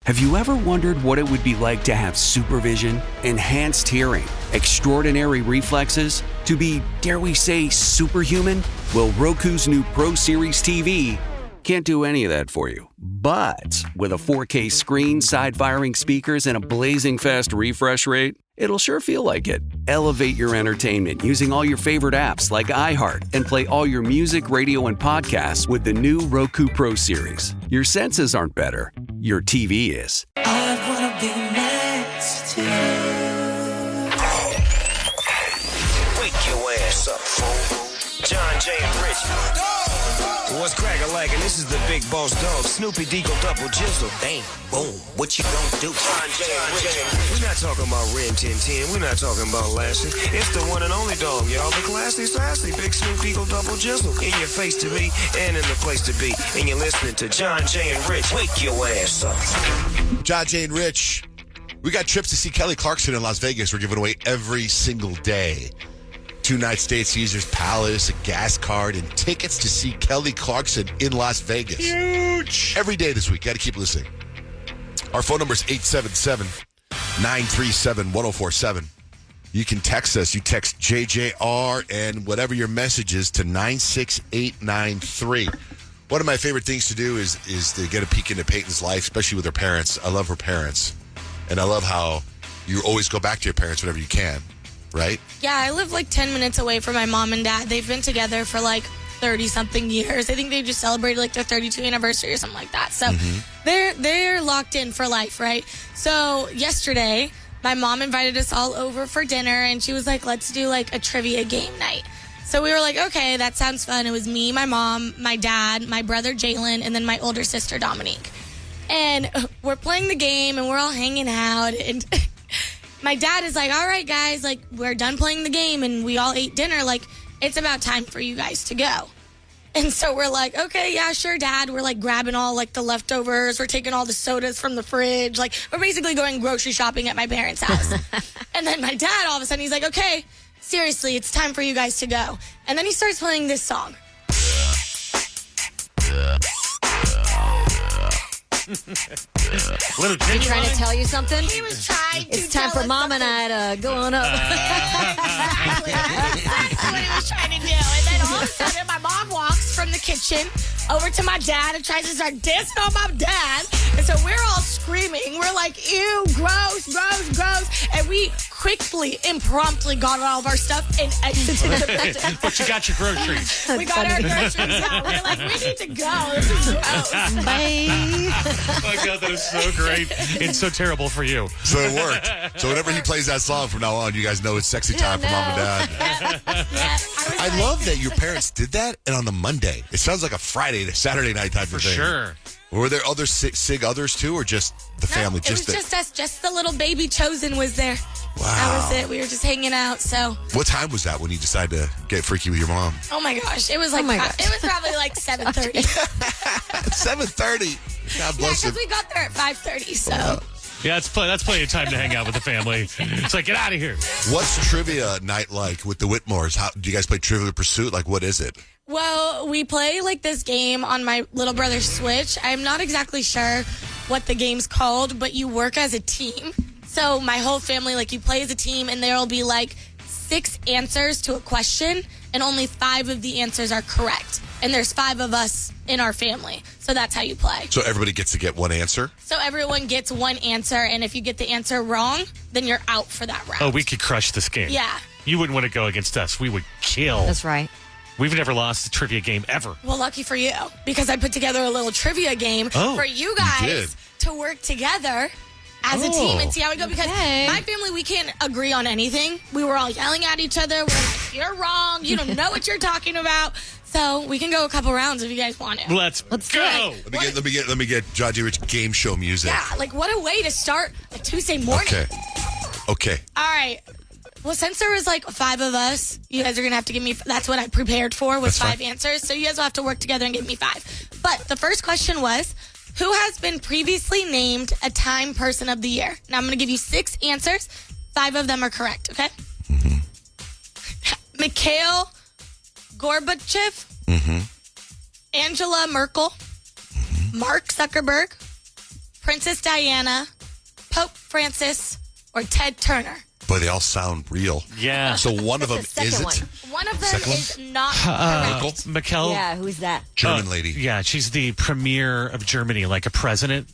Have you ever wondered what it would be like to have supervision, enhanced hearing, extraordinary reflexes, to be, dare we say, superhuman? Well, Roku's new Pro Series TV can't do any of that for you. But with a 4K screen, side-firing speakers, and a blazing fast refresh rate, it'll sure feel like it. Elevate your entertainment using all your favorite apps like iHeart and play all your music, radio, and podcasts with the new Roku Pro Series. Your senses aren't better. Your TV is. I wanna be next to you. Wake your ass up, fool. Johnjay and Rich. What's crack-a-lackin'? This is the big boss dog, Snoopy Deagle Double Jizzle. Bang, boom, what you gonna do? Johnjay and Rich. We're not talking about Ren 1010. We're not talking about Lassie. It's the one and only dog, y'all. The classy, sassy, big Snoop Deagle Double Jizzle. In your face to be and in the place to be. And you're listening to Johnjay and Rich. Wake your ass up. Johnjay and Rich. We got trips to see Kelly Clarkson in Las Vegas. We're giving away every single day. 2-night stay at Caesars Palace, a gas card, and tickets to see Kelly Clarkson in Las Vegas. Huge! Every day this week. Got to keep listening. Our phone number is 877-937-1047. You can text us. You text JJR and whatever your message is to 96893. One of my favorite things to do is to get a peek into Peyton's life, especially with her parents. I love her parents. And I love how you always go back to your parents whenever you can. Right? Yeah, I live like 10 minutes away from my mom and dad. They've been together for like 30-something years. I think they just celebrated like their 32nd anniversary or something like that. So they're locked in for life, right? So yesterday, my mom invited us all over for dinner, and she was like, let's do like a trivia game night. So we were like, okay, that sounds fun. It was me, my mom, my dad, my brother Jalen, and then my older sister Dominique. And we're playing the game, and we're all hanging out, and... My dad is like, all right, guys, like, we're done playing the game and we all ate dinner. Like, it's about time for you guys to go. And so we're like, okay, yeah, sure, Dad. We're, like, grabbing all, like, the leftovers. We're taking all the sodas from the fridge. Like, we're basically going grocery shopping at my parents' house. And then my dad, all of a sudden, he's like, okay, seriously, it's time for you guys to go. And then he starts playing this song. Little He trying to tell you something? He was trying to It's time for Mom and I to go on up. Exactly what he was trying to do. And then all of a sudden, my mom walks from the kitchen over to my dad and tries to start dissing on my dad. And so we're all screaming. We're like, ew, gross, gross, gross. And we quickly, impromptu got all of our stuff and exited the building. But you got your groceries. We got our groceries out. We're like, we need to go. This is gross. Bye. Oh, my God, that is so great and so terrible for you. So it worked. So whenever he plays that song from now on, you guys know it's sexy time for Mom and Dad. Yeah, I love that your parents did that, and on the Monday. It sounds like a Friday to Saturday night type For of thing. sure. Were there other sig others too, or just the family? No, it was just us. Just the little baby Chosen was there. Wow. That was it. We were just hanging out. So. What time was that when you decided to get freaky with your mom? Oh my gosh! It was like it was probably like 7:30. 7:30. God Yeah, bless because him. we got there at 5:30. So. Yeah, that's plenty of time to hang out with the family. It's like, get out of here. What's trivia night like with the Whitmores? How do you guys play Trivial Pursuit? Like, what is it? Well, we play like this game on my little brother's Switch. I'm not exactly sure what the game's called, but you work as a team. So my whole family, like, you play as a team, and there'll be like 6 answers to a question, and only 5 of the answers are correct. And there's 5 of us in our family. So that's how you play. So everybody gets to get one answer? So everyone gets one answer, and if you get the answer wrong, then you're out for that round. Oh, we could crush this game. Yeah. You wouldn't want to go against us. We would kill. That's right. We've never lost a trivia game ever. Well, lucky for you, because I put together a little trivia game for you guys did. to work together as a team and see how we go. Because my family, we can't agree on anything. We were all yelling at each other. We're like, you're wrong. You don't know what you're talking about. So we can go a couple rounds if you guys want to. Let's go. Let me get Johnjay Rich game show music. Yeah, like what a way to start a Tuesday morning. Okay. All right. Well, since there was like 5 of us, you guys are going to have to give me, that's what I prepared for, was That's 5 fine. answers. So you guys will have to work together and give me 5. But the first question was, who has been previously named a Time Person of the Year? Now I'm going to give you 6 answers. 5 of them are correct, okay? Mikhail Gorbachev, Angela Merkel, Mark Zuckerberg, Princess Diana, Pope Francis, or Ted Turner? Boy, they all sound real. Yeah. So one of them the second is one? it? One of them Second one? is not correct. Mikkel. Yeah, who's that? German lady. Yeah, she's the premier of Germany, like a president.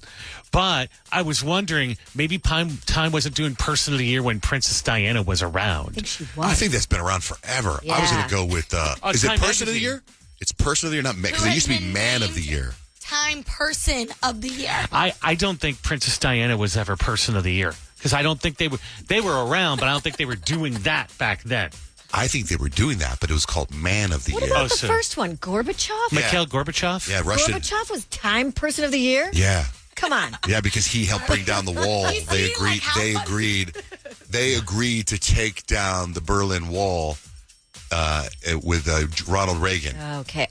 But I was wondering, maybe Time wasn't doing Person of the Year when Princess Diana was I around. think she was. I think that's been around forever. I was going Yeah. to go with, is it Time Person of the Magazine. Year? It's Person of the Year, not because Who it used to has be been Man of the named Year. Time Person of the Year. I don't think Princess Diana was ever Person of the Year because I don't think they were around, but I don't think they were doing that back then. I think they were doing that, but it was called Man of the What Year. about Oh, the so- first one? Gorbachev? Mikhail Gorbachev? Yeah, Russian. Gorbachev was Time Person of the Year? Yeah. Come on. Yeah, because he helped bring down the wall. You They see, agreed. like, how They funny- agreed. They agreed to take down the Berlin Wall with Ronald Reagan.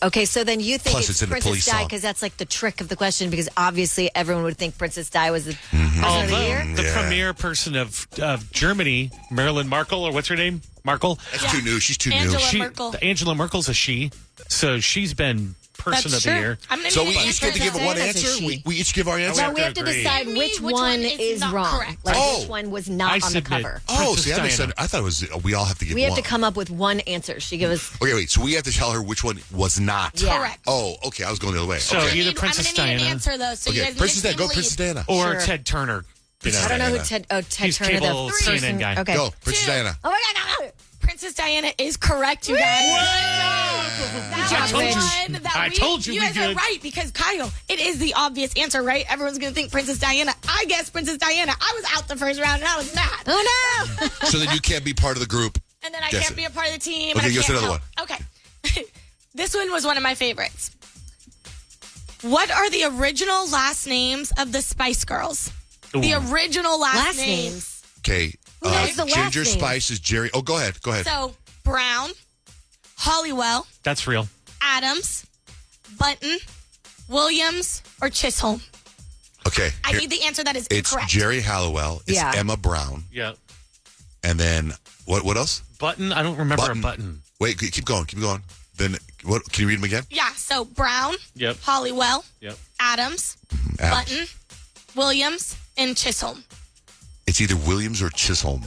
Okay, so then you think Plus, it's it's in a Princess police Di song. because that's like the trick of the question because obviously everyone would think Princess Di was the Person of the Year? The Yeah. premier person of Germany, Marilyn Markle, or what's her name? Markle? That's too new. She's too Angela new. Merkel. Angela Merkel's a she, so she's been Person That's of the true. Year. I'm gonna So need we an each get to answer give one Diana's a answer. she. We each give our answer. No, we have to agree. decide Give me which which one one is is not wrong. correct. Like Oh. which one was not I on the submit. cover. Oh, Princess see, that makes Diana. sense. I thought it was we all have to give We have one. to come up with one answer. She gave us Okay, wait. So we have to tell her which one was not. Yeah. Correct. Oh, okay. I was going the other way. So okay. either I'm Princess gonna need Diana an answer though, so you Okay, guys Princess Diana. mix Go, and Princess lead. Diana. or Sure. Ted Turner. You know. I don't know who Diana. Ted He's Turner cable the CNN person. guy. Okay. Go, Princess Two. Diana. Oh my god. Princess Diana is correct, you guys. I told you. I told you You we guys are did. right because Kyle, it is the obvious answer, right? Everyone's gonna think Princess Diana. I guess Princess Diana. I was out the first round and I was mad. Oh no. So then you can't be part of the group. And then I Guess can't it. be a part of the team. Okay, and I give us can't another help. Okay. This one was one of my favorites. What are the original last names of the Spice Girls? The Ooh. original last Last names. names. Okay. Who knows the last Ginger names? Spice is Jerry. Oh, go ahead. Go ahead. So Brown, Hollywell, That's real. Adams, Button, Williams, or Chisholm. Okay. I here- need the answer that is It's correct. Jerry Halliwell. It's Yeah. Emma Brown. Yeah. And then what else? Button. I don't remember Button. a button. Wait, keep going. Keep going. Then what? Can you read them again? Yeah, so Brown, Yep. Hollywell, Yep. Adams, Adams. Button, Williams, and Chisholm. It's either Williams or Chisholm.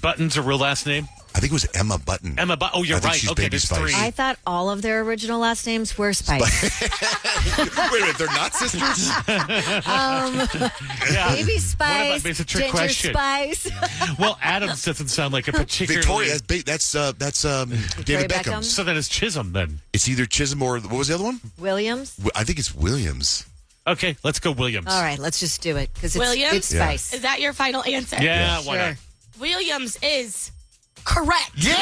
Button's a real last name. I think it was Emma Button. Emma Button. Oh, you're I think right. she's Okay, Baby there's Spice. three. I thought all of their original last names were Spice. Wait a minute, they're not sisters? Yeah. Baby Spice, It's a trick Ginger question. Spice. Well, Adams doesn't sound like a particularly. Victoria, that's David Beckham. Beckham. So then it's Chisholm then. It's either Chisholm or what was the other one? Williams. I think it's Williams. Okay, let's go Williams. All right, let's just do it because Williams? it's Spice. Is that your final answer? Yeah, why not? Williams is correct. Yeah!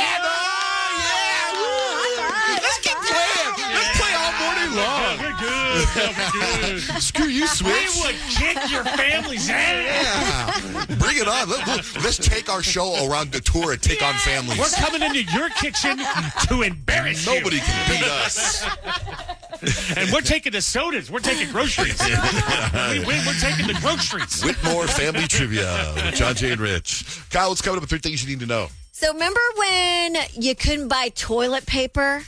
Let's keep playing. Let's play all morning long. We're good. We're good. Screw you, We Switch. would kick your family's ass. Yeah. Bring it on. Let's take our show around the tour and take on families. We're coming into your kitchen to embarrass you. Nobody can beat us. And we're taking the sodas. We're taking groceries. We win. We're taking the groceries. Whitmore Family Trivia with Johnjay and Rich. Kyle, what's coming up with 3 things you need to know? So remember when you couldn't buy toilet paper?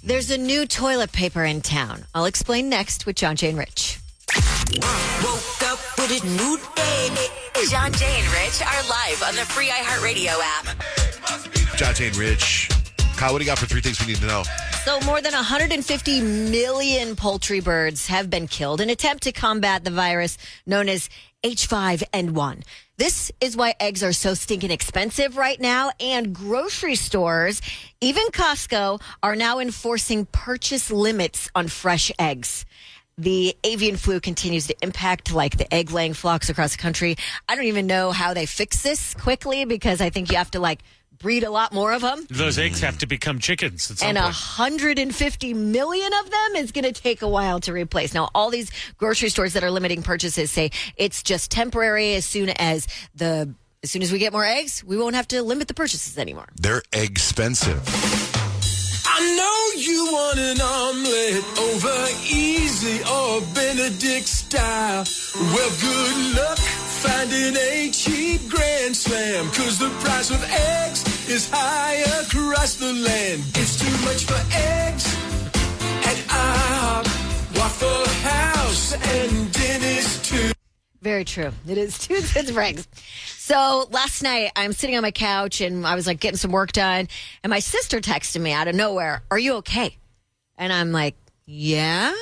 There's a new toilet paper in town. I'll explain next with Johnjay and Rich. Woke up with a new day. Johnjay and Rich are live on the free iHeartRadio app. Johnjay and Rich. Kyle, what do you got for 3 things we need to know? So more than 150 million poultry birds have been killed in an attempt to combat the virus known as H5N1. This is why eggs are so stinking expensive right now, and grocery stores, even Costco, are now enforcing purchase limits on fresh eggs. The avian flu continues to impact like the egg laying flocks across the country. I don't even know how they fix this quickly because I think you have to like breed a lot more of them. Those eggs have to become chickens at some And point. 150 million of them is going to take a while to replace. Now, all these grocery stores that are limiting purchases say it's just temporary. As soon as we get more eggs, we won't have to limit the purchases anymore. They're expensive. I know you want an omelet over easy or Benedict style. Well, good luck finding a cheap Grand Slam, 'cause the price of eggs is high across the land. It's too much for eggs at IHOP, Waffle House, and Dennis too. Very true. It is Tunes and Springs. So last night, I'm sitting on my couch and I was like getting some work done. And my sister texted me out of nowhere, "Are you okay?" And I'm like, "Yeah.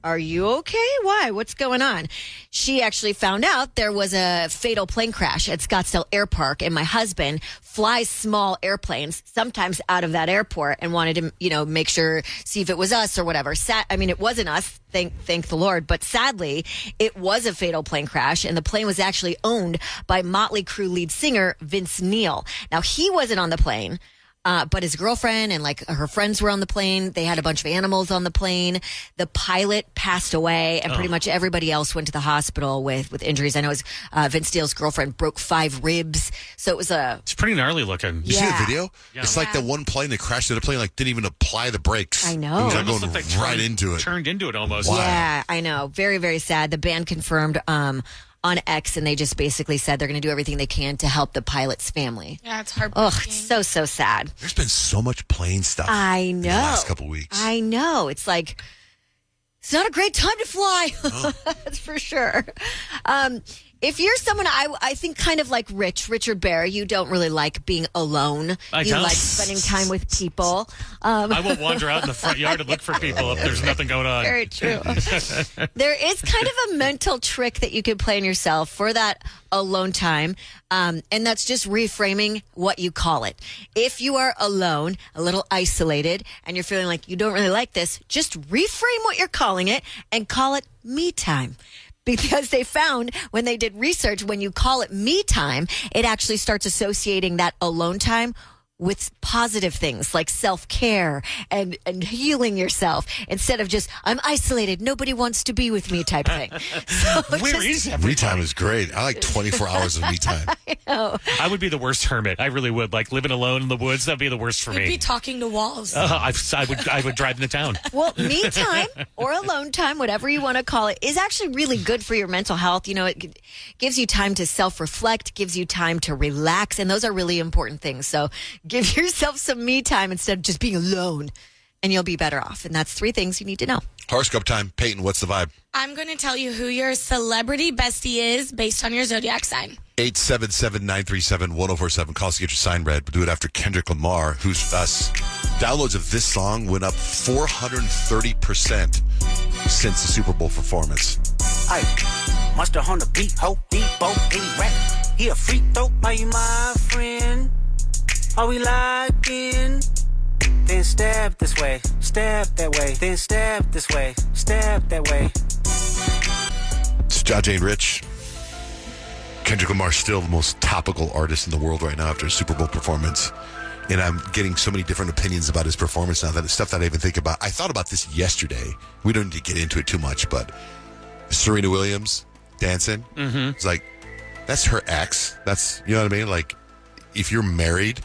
Are you okay? Why? What's going on?" She actually found out there was a fatal plane crash at Scottsdale Air Park, and my husband flies small airplanes sometimes out of that airport and wanted to, make sure, see if it was us or whatever. It wasn't us, thank the Lord, but sadly, it was a fatal plane crash, and the plane was actually owned by Motley Crue lead singer Vince Neil. Now, he wasn't on the plane. But his girlfriend and her friends were on the plane. They had a bunch of animals on the plane. The pilot passed away, and pretty much everybody else went to the hospital with injuries. I know Vince Neil's girlfriend broke 5 ribs, so it was It's pretty gnarly looking. You see the video? Yeah. It's like the one plane that crashed into the plane, didn't even apply the brakes. I know. It was Almost going looked like right into it. Turned into it almost. Wow. Yeah, I know. Very, very sad. The band confirmed on X, and they just basically said they're going to do everything they can to help the pilot's family. Yeah, it's heartbreaking. Oh, it's so sad. There's been so much plane stuff. I know. In the last couple weeks. I know. It's like, it's not a great time to fly. That's for sure. If you're someone, I think kind of like Richard Bear, you don't really like being alone. I you don't. like spending time with people. I won't wander out in the front yard and look for people if there's nothing going on. Very true. There is kind of a mental trick that you can play on yourself for that alone time, and that's just reframing what you call it. If you are alone, a little isolated, and you're feeling like you don't really like this, just reframe what you're calling it and call it me time. Because they found when they did research, when you call it me time, it actually starts associating that alone time with positive things like self-care and healing yourself instead of just, I'm isolated, nobody wants to be with me type thing. So Where is everybody? Me time is great. I like 24 hours of me time. I would be the worst hermit. I really would. Like living alone in the woods, that'd be the worst for You'd me. be talking to walls. I would drive into town. Well, me time or alone time, whatever you want to call it, is actually really good for your mental health. It gives you time to self-reflect, gives you time to relax, and those are really important things. So give yourself some me time instead of just being alone, and you'll be better off. And that's 3 things you need to know. Horoscope time. Peyton, what's the vibe? I'm going to tell you who your celebrity bestie is based on your zodiac sign. 877-937-1047. Call us to get your sign read. We'll do it after Kendrick Lamar, who's us. Downloads of this song went up 430% since the Super Bowl performance. Aye, Monster on the beat, ho, Debo, he rap. He a freak though, are you my friend? Are we locked in? Then stab this way, stab that way, then stab this way, stab that way. It's Johnjay and Rich. Kendrick Lamar still the most topical artist in the world right now after a Super Bowl performance. And I'm getting so many different opinions about his performance now that it's stuff that I even think about. I thought about this yesterday. We don't need to get into it too much, but Serena Williams dancing. Mm-hmm. It's like, that's her ex. That's, you know what I mean? Like, if you're married.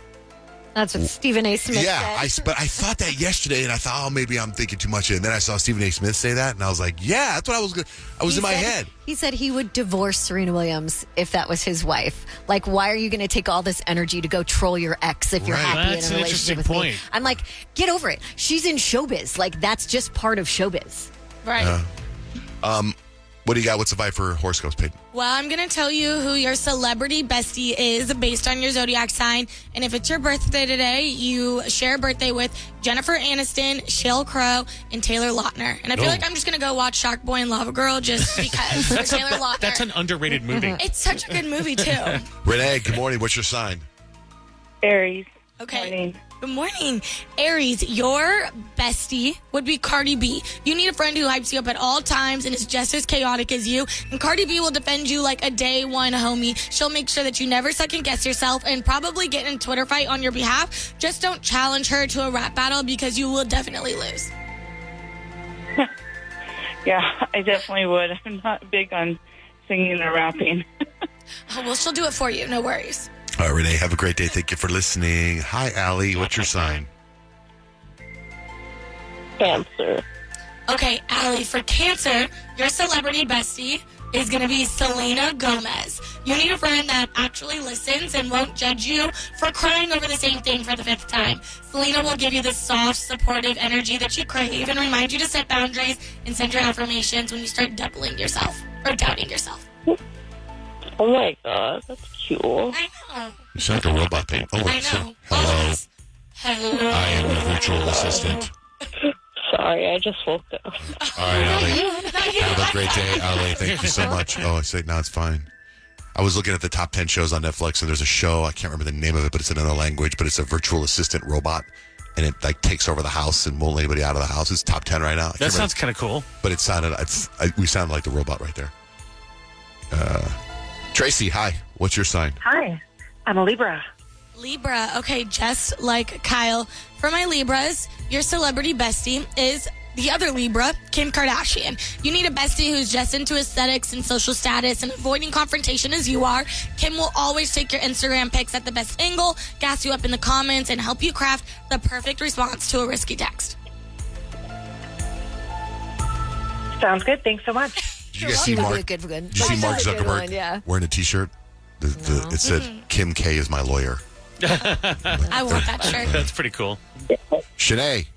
That's what Stephen A. Smith said. But I thought that yesterday, and I thought, maybe I'm thinking too much of it. And then I saw Stephen A. Smith say that, and I was like, yeah, that's what I was in my head. He said he would divorce Serena Williams if that was his wife. Like, why are you going to take all this energy to go troll your ex if you're Right. happy That's in a an relationship interesting with me? point. I'm like, get over it. She's in showbiz. Like, that's just part of showbiz. Right. What do you got? What's the vibe for horoscopes, Peyton? Well, I'm going to tell you who your celebrity bestie is based on your zodiac sign. And if it's your birthday today, you share a birthday with Jennifer Aniston, Sheryl Crow, and Taylor Lautner. And I feel like I'm just going to go watch Shark Boy and Lava Girl just because for Taylor Lautner. That's an underrated movie. It's such a good movie, too. Renee, good morning. What's your sign? Aries. Okay. Morning. Good morning. Aries, your bestie would be Cardi B. You need a friend who hypes you up at all times and is just as chaotic as you. And Cardi B will defend you like a day one homie. She'll make sure that you never second guess yourself and probably get in a Twitter fight on your behalf. Just don't challenge her to a rap battle because you will definitely lose. Yeah, I definitely would. I'm not big on singing or rapping. Oh, well, she'll do it for you. No worries. All right, Renee, have a great day. Thank you for listening. Hi, Allie. What's your sign? Cancer. Okay, Allie, for Cancer, your celebrity bestie is going to be Selena Gomez. You need a friend that actually listens and won't judge you for crying over the same thing for the 5th time. Selena will give you the soft, supportive energy that you crave and remind you to set boundaries and send your affirmations when you start doubting yourself or doubting yourself. Oh my god, that's cute. I know. You sound like a robot paint. Oh, I so- know. hello. Hello. I am the virtual assistant. Sorry, I just woke up. All right, Allie. Have a great day, Allie. Thank you so much. Oh, I say, no, it's fine. I was looking at the top 10 shows on Netflix, and there's a show, I can't remember the name of it, but it's in another language, but it's a virtual assistant robot, and it like takes over the house and won't let anybody out of the house. It's top 10 right now. That sounds kind of cool. But it sounded, we sounded like the robot right there. Tracy, hi. What's your sign? Hi, I'm a Libra. Libra. Okay, just like Kyle. For my Libras, your celebrity bestie is the other Libra, Kim Kardashian. You need a bestie who's just into aesthetics and social status and avoiding confrontation as you are. Kim will always take your Instagram pics at the best angle, gas you up in the comments, and help you craft the perfect response to a risky text. Sounds good. Thanks so much. Did you guys see Mark? Good. Did you see Mark Zuckerberg wearing a T-shirt? It said, Kim K is my lawyer. I want that shirt. That's pretty cool. Shanae.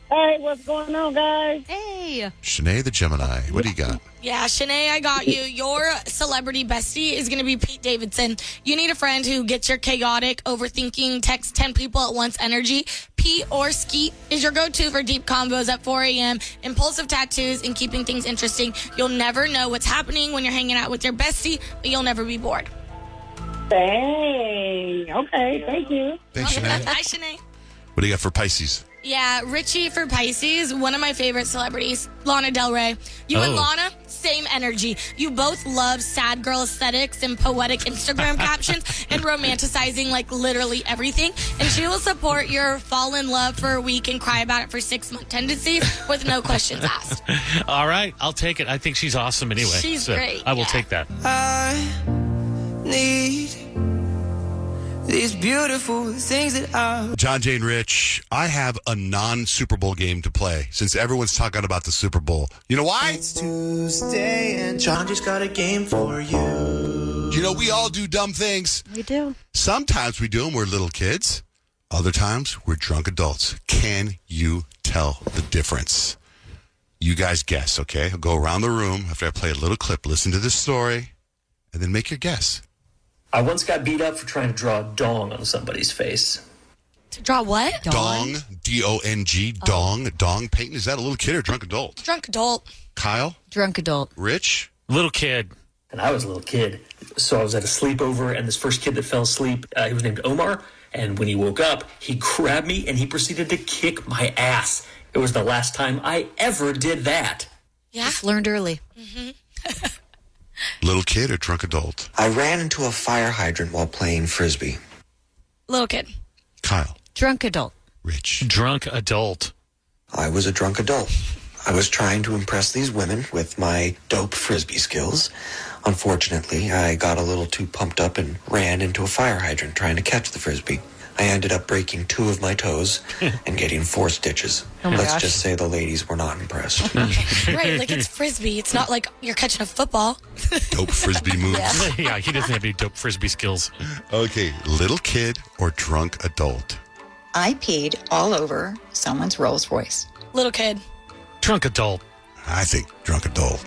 Hey, what's going on, guys? Hey. Shanae the Gemini. What do you got? Yeah, Shanae, I got you. Your celebrity bestie is going to be Pete Davidson. You need a friend who gets your chaotic, overthinking, text 10 people at once energy. Pete or Skeet is your go-to for deep combos at 4 a.m., impulsive tattoos, and keeping things interesting. You'll never know what's happening when you're hanging out with your bestie, but you'll never be bored. Dang. Okay, thank you. Thanks, Shanae. Hi, Shanae. What do you got for Pisces? Yeah, Richie for Pisces, one of my favorite celebrities, Lana Del Rey. You and Lana, same energy. You both love sad girl aesthetics and poetic Instagram captions and romanticizing like literally everything. And she will support your fall in love for a week and cry about it for 6 month tendencies with no questions asked. All right, I'll take it. I think she's awesome anyway. She's great, I will yeah. take that. I need these beautiful things that I... Johnjay and Rich, I have a non-Super Bowl game to play since everyone's talking about the Super Bowl. You know why? It's Tuesday and John just got a game for you. You know, we all do dumb things. We do. Sometimes we do them, we're little kids. Other times, we're drunk adults. Can you tell the difference? You guys guess, okay? I'll go around the room after I play a little clip, listen to this story, and then make your guess. I once got beat up for trying to draw a dong on somebody's face. To draw what? Dong, D-O-N-G, dong. Dong, Peyton, is that a little kid or a drunk adult? Drunk adult. Kyle? Drunk adult. Rich? Little kid. And I was a little kid. So I was at a sleepover, and this first kid that fell asleep, he was named Omar. And when he woke up, he grabbed me and he proceeded to kick my ass. It was the last time I ever did that. Yeah. Just learned early. Little kid or drunk adult? I ran into a fire hydrant while playing Frisbee. Little kid. Kyle? Drunk adult. Rich? Drunk adult. I was a drunk adult. I was trying to impress these women with my dope Frisbee skills. Unfortunately, I got a little too pumped up and ran into a fire hydrant trying to catch the Frisbee. I ended up breaking 2 of my toes and getting 4 stitches. Oh my Let's gosh. just say the ladies were not impressed. Right, like it's Frisbee. It's not like you're catching a football. Dope Frisbee moves. Yeah, he doesn't have any dope Frisbee skills. Okay, little kid or drunk adult? I peed all over someone's Rolls Royce. Little kid. Drunk adult. I think drunk adult.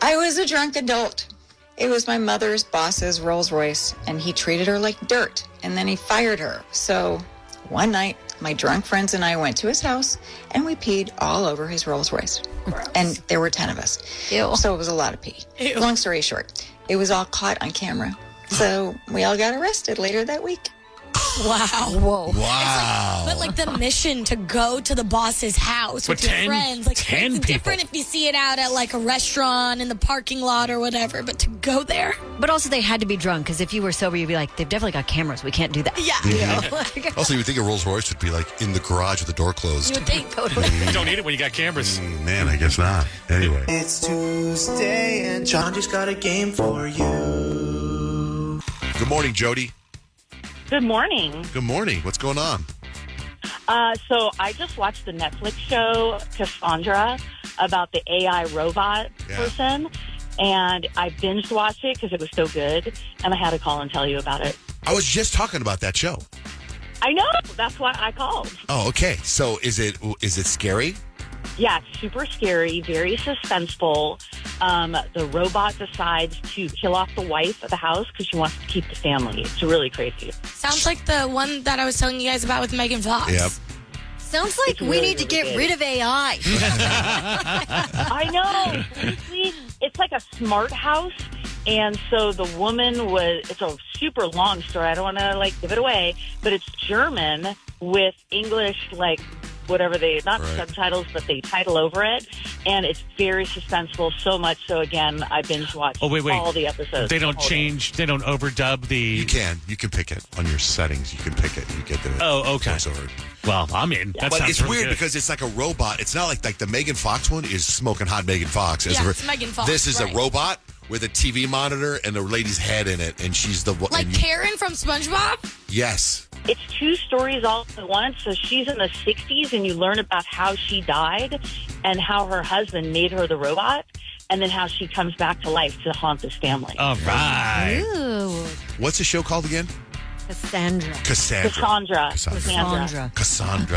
I was a drunk adult. It was my mother's boss's Rolls Royce, and he treated her like dirt, and then he fired her. So one night, my drunk friends and I went to his house, and we peed all over his Rolls Royce. And there were 10 of us. Ew. So it was a lot of pee. Ew. Long story short, it was all caught on camera. So we all got arrested later that week. Wow. Whoa. Wow. But like the mission to go to the boss's house with With your 10 friends, like 10 it's different people. if you see it out at like a restaurant in the parking lot or whatever. But to go there, But also, they had to be drunk because if you were sober, you'd be like, they've definitely got cameras. We can't do that. yeah, You know? Like, Also, you would think a Rolls Royce would be like in the garage with the door closed. you would think. totally. You don't need it when you got cameras. Man, I guess not. Anyway. It's Tuesday and John just got a game for you. Good morning, Jody. Good morning. Good morning. What's going on? So I just watched the Netflix show Cassandra about the AI robot Yeah. person, and I binged watched it because it was so good, and I had to call and tell you about it. I was just talking about that show. I know. That's why I called. Oh, okay. So is it scary? Yeah, it's super scary, very suspenseful. The robot decides to kill off the wife of the house because she wants to keep the family. It's really crazy. Sounds like the one that I was telling you guys about with Megan Fox. Yep. Sounds like we need to get rid of AI. I know. Honestly, it's like a smart house. And so the woman it's a super long story. I don't want to give it away, but it's German with English, whatever not subtitles, but they title over it. And it's very suspenseful, so much so, again, I binge watched all the episodes. They don't change, they don't overdub the... You can pick it on your settings. You can pick it. You get the... Oh, okay. voiceover. Well, I'm in. That but sounds it's really weird good. because it's like a robot. It's not like the Megan Fox one is smoking hot Megan Fox. Yeah, it's Megan Fox. This is a robot with a TV monitor and a lady's head in it, and she's the... Karen from SpongeBob? Yes. It's two stories all at once. So she's in the 60s, and you learn about how she died and how her husband made her the robot, and then how she comes back to life to haunt this family. All right. Ooh. What's the show called again? Cassandra,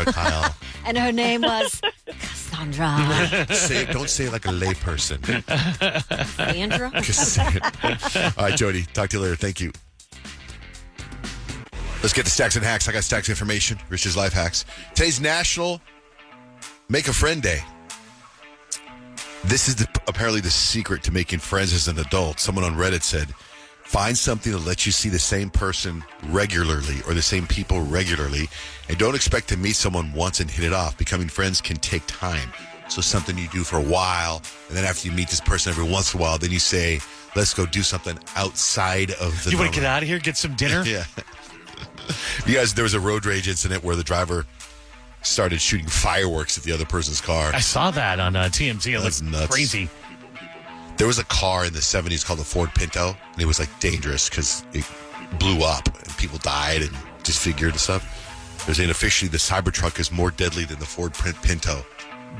Kyle. And her name was Cassandra. Don't say it like a layperson. Cassandra? Cassandra. All right, Jody. Talk to you later. Thank you. Let's get to Stacks and Hacks. I got Stacks information. Rich's Life Hacks. Today's National Make a Friend Day. This is apparently the secret to making friends as an adult. Someone on Reddit said, find something that lets you see the same person regularly or the same people regularly, and don't expect to meet someone once and hit it off. Becoming friends can take time. So something you do for a while, and then after you meet this person every once in a while, then you say, let's go do something outside of the You want to get out of here, get some dinner? Yeah. You guys, there was a road rage incident where the driver started shooting fireworks at the other person's car. I saw that on TMZ. It That's looked nuts. crazy. There was a car in the 70s called the Ford Pinto, and it was dangerous because it blew up and people died and disfigured and stuff. They're saying officially the Cybertruck is more deadly than the Ford Pinto.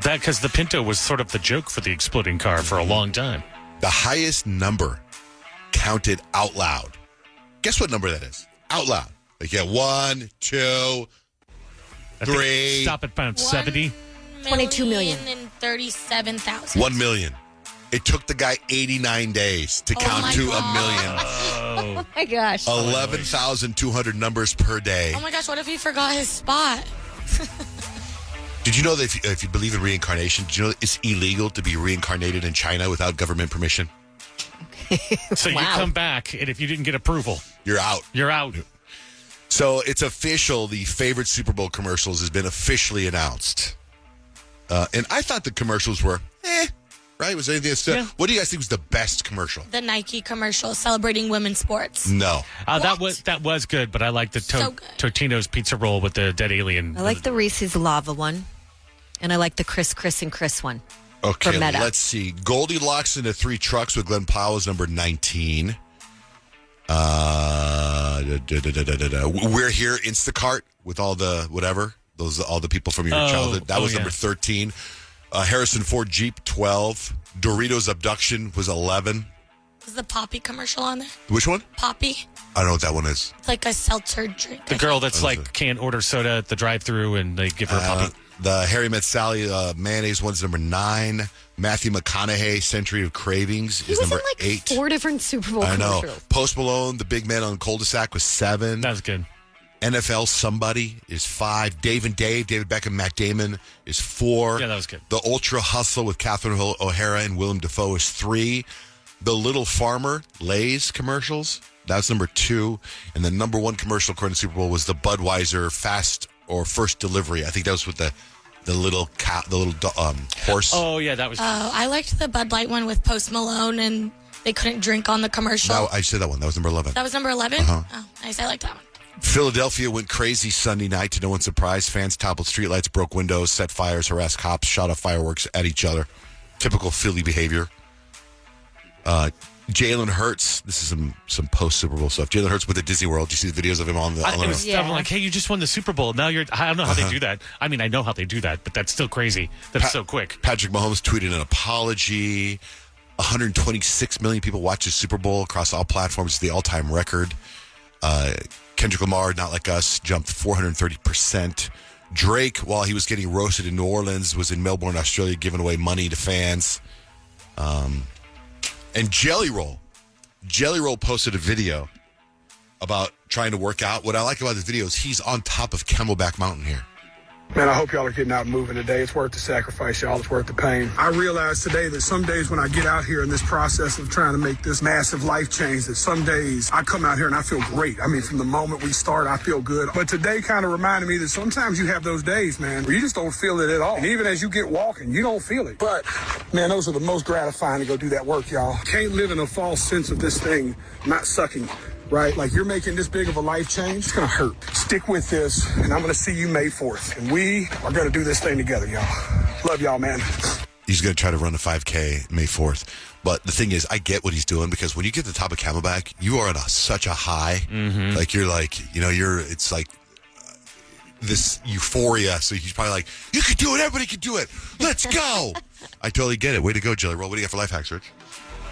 That because the Pinto was sort of the joke for the exploding car for a long time. The highest number counted out loud. Guess what number that is? Out loud. 1, 2, 3. Stop at about 70. 22 million. And 37,000. 1 million. It took the guy 89 days to count to a million. Oh my gosh. 11,200 numbers per day. Oh my gosh, what if he forgot his spot? Did you know that if you believe in reincarnation, did you know it's illegal to be reincarnated in China without government permission? So you come back, and if you didn't get approval, you're out. You're out. So it's official. The favorite Super Bowl commercials has been officially announced. And I thought the commercials were, right? Was there anything that's What do you guys think was the best commercial? The Nike commercial celebrating women's sports. No. That was good, but I like the Totino's pizza roll with the dead alien. I like the Reese's lava one. And I like the Chris and Chris one. Okay, for Meta. let's see. Goldilocks into 3 trucks with Glenn Powell is number 19. We're here, Instacart with all the whatever. All the people from your childhood. That was number 13. Harrison Ford Jeep, 12. Doritos Abduction was 11. Was the Poppy commercial on there? Which one? Poppy. I don't know what that one is. It's like a seltzer drink. The girl that's can't order soda at the drive-thru and they give her a puppy. The Harry Met Sally mayonnaise one's number 9. Matthew McConaughey, Century of Cravings, is number 8. 4 different Super Bowl I know. commercials. Post Malone, The Big Man on Cul-de-Sac was 7. That was good. NFL Somebody is 5. Dave and Dave, David Beckham, Matt Damon is 4. Yeah, that was good. The Ultra Hustle with Catherine O'Hara and Willem Dafoe is 3. The Little Farmer, Lay's commercials, that's number 2. And the number 1 commercial according to Super Bowl was the Budweiser Fast or First Delivery. I think that was with the little cat, the little horse. Oh, yeah, that was... I liked the Bud Light one with Post Malone and they couldn't drink on the commercial. No, I said that one. That was number 11. That was number 11? Uh-huh. Oh, nice. I like that one. Philadelphia went crazy Sunday night to no one's surprise. Fans toppled streetlights, broke windows, set fires, harassed cops, shot off fireworks at each other. Typical Philly behavior. Jalen Hurts. This is some post Super Bowl stuff. Jalen Hurts with the Disney World. Do you see the videos of him on the? It was stuff like, hey, you just won the Super Bowl. Now I don't know how they do that. I mean, I know how they do that, but that's still crazy. That's so quick. Patrick Mahomes tweeted an apology. 126 million people watched the Super Bowl across all platforms. It's the all-time record. Kendrick Lamar, Not Like Us, jumped 430%. Drake, while he was getting roasted in New Orleans, was in Melbourne, Australia, giving away money to fans. And Jelly Roll posted a video about trying to work out. What I like about this video is he's on top of Camelback Mountain here. Man, I hope y'all are getting out and moving today. It's worth the sacrifice, y'all. It's worth the pain. I realize today that some days when I get out here in this process of trying to make this massive life change, that some days I come out here and I feel great. I mean, from the moment we start, I feel good. But today kind of reminded me that sometimes you have those days, man, where you just don't feel it at all. And even as you get walking, you don't feel it. But, man, those are the most gratifying to go do that work, y'all. Can't live in a false sense of this thing not sucking. Right? Like, you're making this big of a life change. It's going to hurt. Stick with this, and I'm going to see you May 4th. And we are going to do this thing together, y'all. Love y'all, man. He's going to try to run a 5K May 4th. But the thing is, I get what he's doing, because when you get to the top of Camelback, you are on such a high. Mm-hmm. Like, you're like, it's like this euphoria. So he's probably like, you can do it. Everybody can do it. Let's go. I totally get it. Way to go, Jelly Roll. What do you got for life hacks, Rich?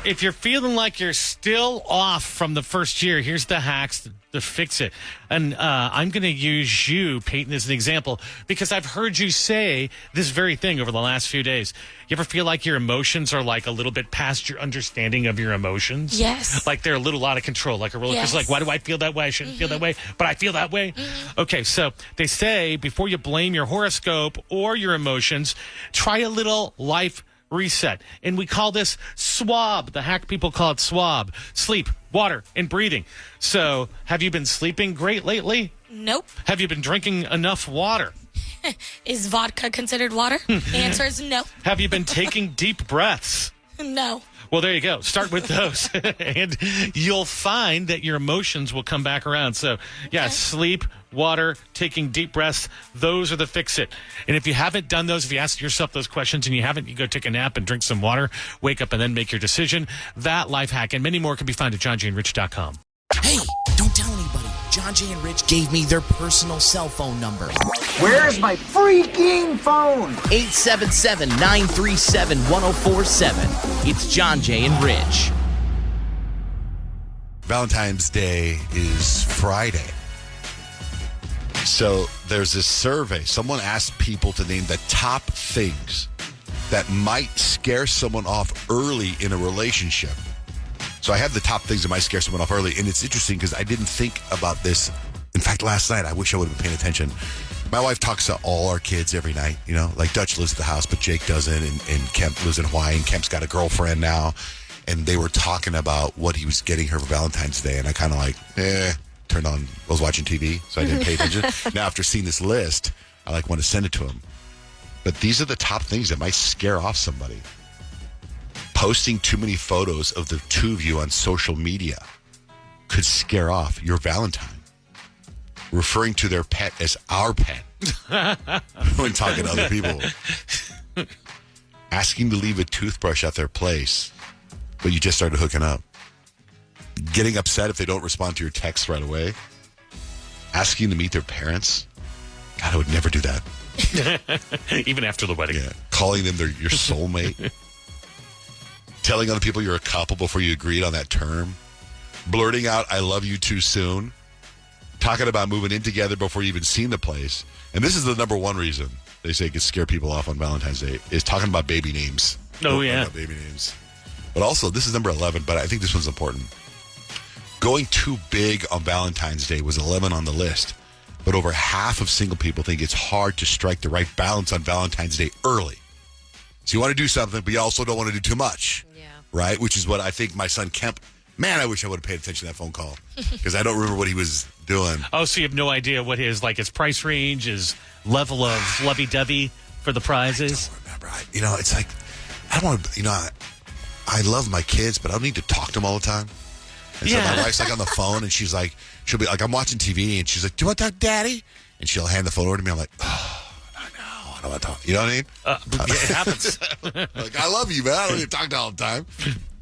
If you're feeling like you're still off from the first year, here's the hacks to fix it. And I'm going to use you, Peyton, as an example, because I've heard you say this very thing over the last few days. You ever feel like your emotions are like a little bit past your understanding of your emotions? Yes. Like they're a little out of control, like a roller coaster. Like, why do I feel that way? I shouldn't feel that way, but I feel that way. Okay, so they say before you blame your horoscope or your emotions, try a little life reset. And we call this SWAB. The hack people call it SWAB. Sleep, water, and breathing. So have you been sleeping great lately? Nope. Have you been drinking enough water? Is vodka considered water? The answer is no. Have you been taking deep breaths? No. Well, there you go. Start with those. And you'll find that your emotions will come back around. So, yeah, sleep, water, taking deep breaths, those are the fix it. And if you haven't done those, if you ask yourself those questions and you haven't, you go take a nap and drink some water, wake up and then make your decision. That life hack and many more can be found at johnjayandrich.com. Hey, don't tell anybody. Johnjay and Rich gave me their personal cell phone number. Where's my freaking phone? 877-937-1047. It's Johnjay and Rich. Valentine's Day is Friday. So there's this survey. Someone asked people to name the top things that might scare someone off early in a relationship. So I have the top things that might scare someone off early, and it's interesting because I didn't think about this. In fact, last night, I wish I would have been paying attention. My wife talks to all our kids every night, like Dutch lives at the house, but Jake doesn't, and Kemp lives in Hawaii, and Kemp's got a girlfriend now, and they were talking about what he was getting her for Valentine's Day, and I kind of turned on, I was watching TV, so I didn't pay attention. Now, after seeing this list, I want to send it to him. But these are the top things that might scare off somebody. Posting too many photos of the two of you on social media could scare off your Valentine. Referring to their pet as our pet when talking to other people. Asking to leave a toothbrush at their place, but you just started hooking up. Getting upset if they don't respond to your text right away. Asking to meet their parents. God, I would never do that. Even after the wedding. Yeah. Calling them your soulmate. Telling other people you're a couple before you agreed on that term. Blurting out, I love you too soon. Talking about moving in together before you even seen the place. And this is the number one reason they say it can scare people off on Valentine's Day, is talking about baby names. Oh, yeah. About baby names. But also, this is number 11, but I think this one's important. Going too big on Valentine's Day was 11 on the list. But over half of single people think it's hard to strike the right balance on Valentine's Day early. So you want to do something, but you also don't want to do too much. Yeah. Right? Which is what I think my son Kemp, man, I wish I would have paid attention to that phone call. Because I don't remember what he was doing. Oh, so you have no idea what his price range, his level of lovey-dovey for the prizes? I don't remember. It's like, I don't want to, I love my kids, but I don't need to talk to them all the time. And so my wife's on the phone, and she'll be like, I'm watching TV, and she's like, do you want to talk to Daddy? And she'll hand the phone over to me. I'm like, oh, I don't want to talk. You know what I mean? It happens. I love you, man. I don't need to talk to you all the time.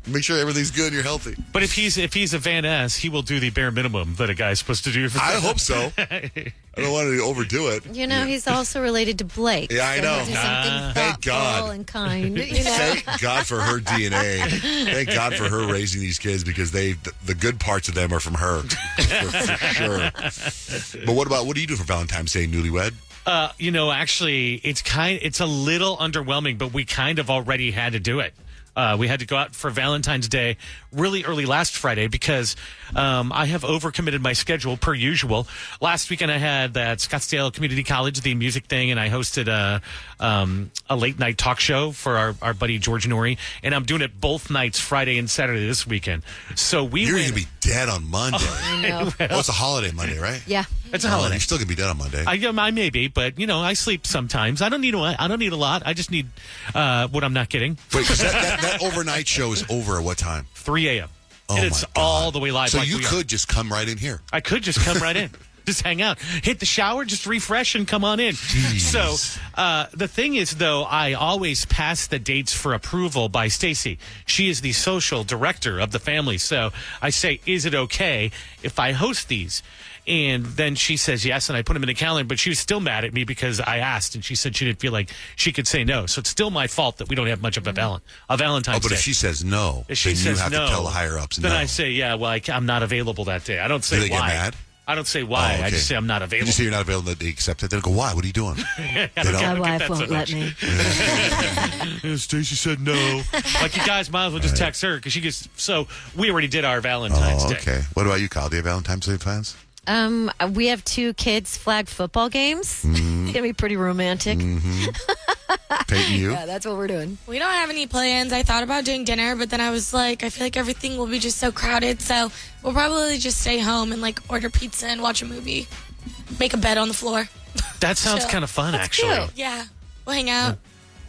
Make sure everything's good and you're healthy. But if he's a Van Ness, he will do the bare minimum that a guy's supposed to do. I hope so. I don't want to overdo it. He's also related to Blake. Yeah, I know. Something thank God. and kind. Thank God for her DNA. Thank God for her raising these kids, because the good parts of them are from her. For sure. But what do you do for Valentine's Day, newlywed? Actually, it's a little underwhelming, but we kind of already had to do it. We had to go out for Valentine's Day really early last Friday because I have overcommitted my schedule per usual. Last weekend I had at Scottsdale Community College, the music thing, and I hosted a late night talk show for our buddy George Norrie, and I'm doing it both nights, Friday and Saturday this weekend. So You're going to be dead on Monday. I know. Well, it's a holiday Monday, right? Yeah. It's a holiday. You're still going to be dead on Monday. I may be, but I sleep sometimes. I don't need a lot. I just need what I'm not getting. Wait, 'cause that overnight show is over at what time? 3 a.m. Oh, and it's my God. all the way live. So like you we could are. just come right in here. I could just come right in. Just hang out. Hit the shower, just refresh, and come on in. Jeez. So the thing is, though, I always pass the dates for approval by Stacy. She is the social director of the family. So I say, is it okay if I host these? And then she says yes, and I put them in the calendar, but she was still mad at me because I asked, and she said she didn't feel like she could say no. So it's still my fault that we don't have much of a Valentine's Day. Oh, but if she says no, If she then says you have no, to tell the higher-ups no. then I say, yeah, well, I'm not available that day. I don't say Do they why. get mad? I don't say why. Oh, okay. I just say I'm not You available. just say you're not available, that they accept it. They'll go, why? What are you doing? I They don't don't? get My wife that won't so let much. me. Stacy said no. Like, you guys might as well just text her because she gets. So we already did our Valentine's Day. Okay. What about you, Kyle? Do you have Valentine's Day plans? We have 2 kids flag football games. Mm-hmm. It's gonna be pretty romantic. Peyton, you? Yeah, that's what we're doing. We don't have any plans. I thought about doing dinner, but then I was like, I feel like everything will be just so crowded. So we'll probably just stay home and like order pizza and watch a movie. Make a bed on the floor. That sounds Chill. kind of fun, That's actually. cute. Yeah. We'll hang out.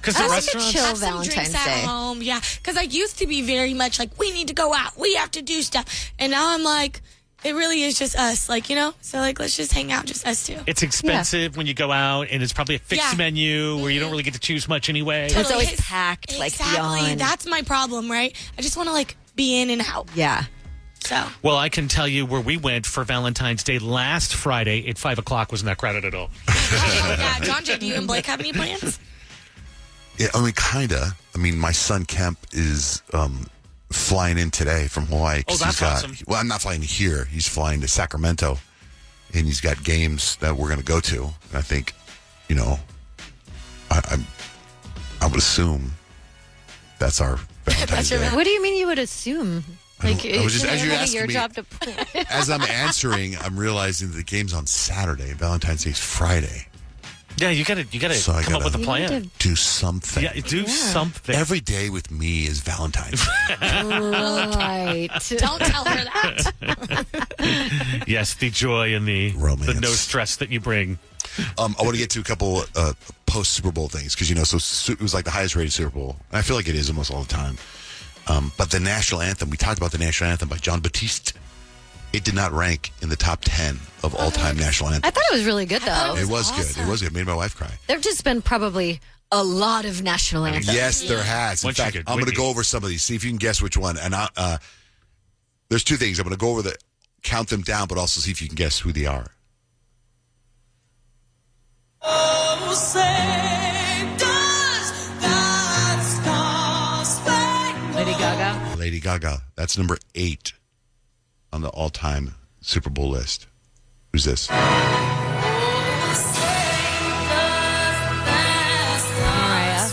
Because I the like a restaurants. chill Have some Valentine's drinks Day. at home. Yeah. Because I used to be very much like, we need to go out. We have to do stuff. And now I'm like, it really is just us. Like, So like, let's just hang out, just us two. It's expensive when you go out, and it's probably a fixed Yeah. menu where you don't really get to choose much anyway. It's always packed, like, Exactly. beyond. That's my problem, right? I just want to like be in and out. Yeah. So Well, I can tell you where we went for Valentine's Day last Friday at 5 o'clock was not crowded at all. yeah, Johnjay, do you and Blake have any plans? Yeah, kinda. My son Kemp is flying in today from Hawaii. 'Cause Oh, that's awesome. Well, I'm not flying here. He's flying to Sacramento, and he's got games that we're going to go to. And I think, I would assume that's our Valentine's Day. What do you mean you would assume? Like, I was just, as isn't you're it asking your me, job to plan? as I'm answering, I'm realizing that the game's on Saturday. Valentine's Day's Friday. Yeah, you gotta So I come up gotta with a plan. Do something. Yeah, do something. Every day with me is Valentine's Day. Right. Don't tell her that. Yes, the joy and the Romance. no stress that you bring. I want to get to a couple post Super Bowl things because so it was like the highest rated Super Bowl, and I feel like it is almost all the time. But the national anthem, we talked about the national anthem by John Batiste. It did not rank in the top 10 of all time national anthems. I thought it was really good, though. It was good. It was good. It made my wife cry. There have just been probably a lot of national anthems. Yes, there has. In Once you fact, get I'm going to Whitney. go over some of these, see if you can guess which one. And there's 2 things. I'm going to go over count them down, but also see if you can guess who they are. Oh, say does that star-spangled Lady Gaga. Lady Gaga. That's number 8 on the all-time Super Bowl list. Who's this? Mariah.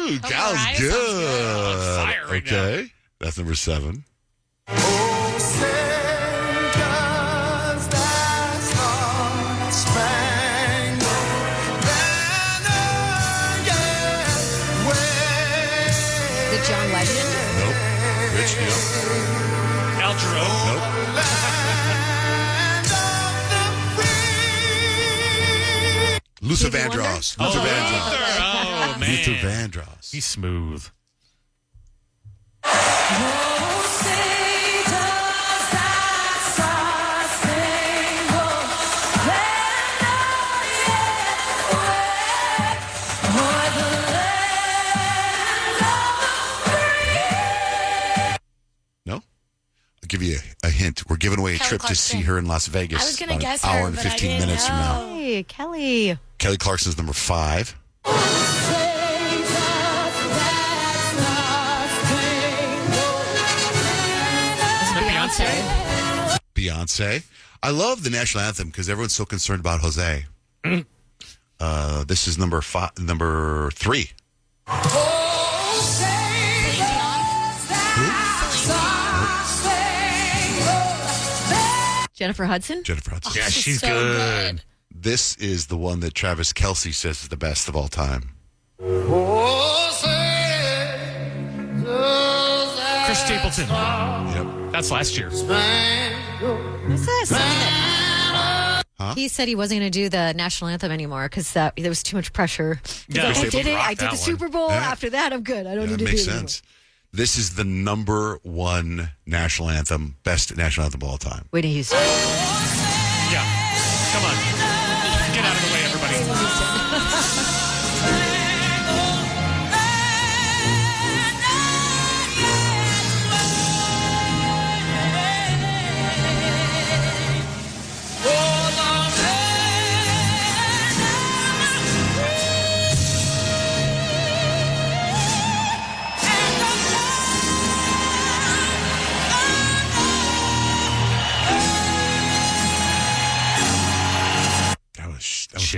Ooh, that was good. On fire right now. Okay. That's number 7. Oh, say does that star-spangled banner yet wave? The John Legend. Nope. Rich, nope. Al Jarreau. Nope. Land of the free. Luther Stevie Wonder? Vandross. Luther Vandross. Oh, man. Luther Vandross. He's smooth. Oh, say does that star-spangled banner yet wave o'er the land of the free? No? I'll give you a hint. We're giving away a Kelly trip to see Clarkson. her in Las Vegas. I was gonna about guess an hour her, and but I 15 didn't minutes from now. know. Hey, Kelly. Kelly Clarkson's number 5. Beyonce. Beyonce. I love the national anthem because everyone's so concerned about Jose. This is number 3. Jennifer Hudson? Jennifer Hudson. Yeah, she's so good. This is the one that Travis Kelce says is the best of all time. Chris Stapleton. Yep. That's last year. What's that? He said he wasn't going to do the national anthem anymore because there was too much pressure. He's Yeah, like, I Chris did it. Stapleton I rocked did that the one. Super Bowl. Yeah. After that, I'm good. I don't need That to makes do it sense. This is the number 1 national anthem, best national anthem of all time. Whitney Houston. Yeah. Come on. Get out of the way, everybody.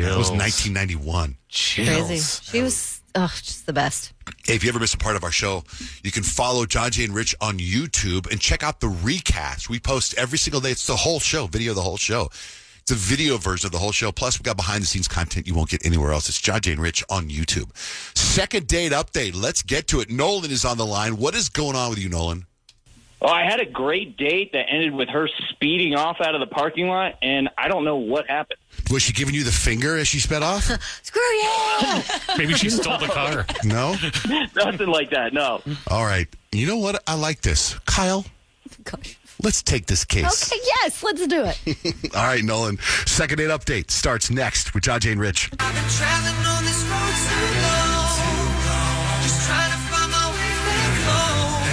That was 1991. Crazy. She was just the best. Hey, if you ever miss a part of our show, you can follow Johnjay and Rich on YouTube and check out the recast. We post every single day. It's the whole show, video of the whole show. It's a video version of the whole show. Plus, we got behind-the-scenes content you won't get anywhere else. It's Johnjay and Rich on YouTube. Second date update. Let's get to it. Nolan is on the line. What is going on with you, Nolan? Well, I had a great date that ended with her speeding off out of the parking lot, and I don't know what happened. Was she giving you the finger as she sped off? Screw you! Maybe she stole the car. No? Nothing like that, no. All right. You know what? I like this. Kyle, let's take this case. Okay, yes, let's do it. All right, Nolan. Second date update starts next with Johnjay and Rich. I've been traveling on this road too long. Just trying to find my way back home.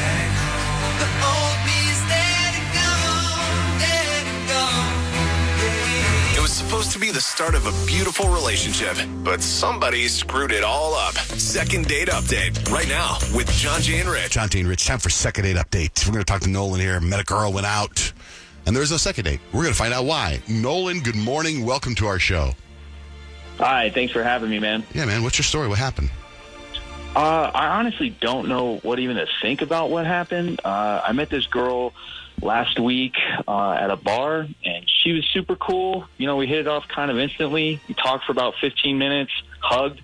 The old me is dead and gone, dead and gone. It was supposed to be the start of a beautiful relationship, but somebody screwed it all up. Second date update right now with Johnjay and Rich. Johnjay and Rich, time for second date update. We're going to talk to Nolan here. Met a girl, went out, and there was no second date. We're going to find out why. Nolan, good morning. Welcome to our show. Hi, thanks for having me, man. Yeah, man. What's your story? What happened? I honestly don't know what even to think about what happened. I met this girl last week at a bar, and she was super cool. You know, we hit it off kind of instantly. We talked for about 15 minutes, hugged,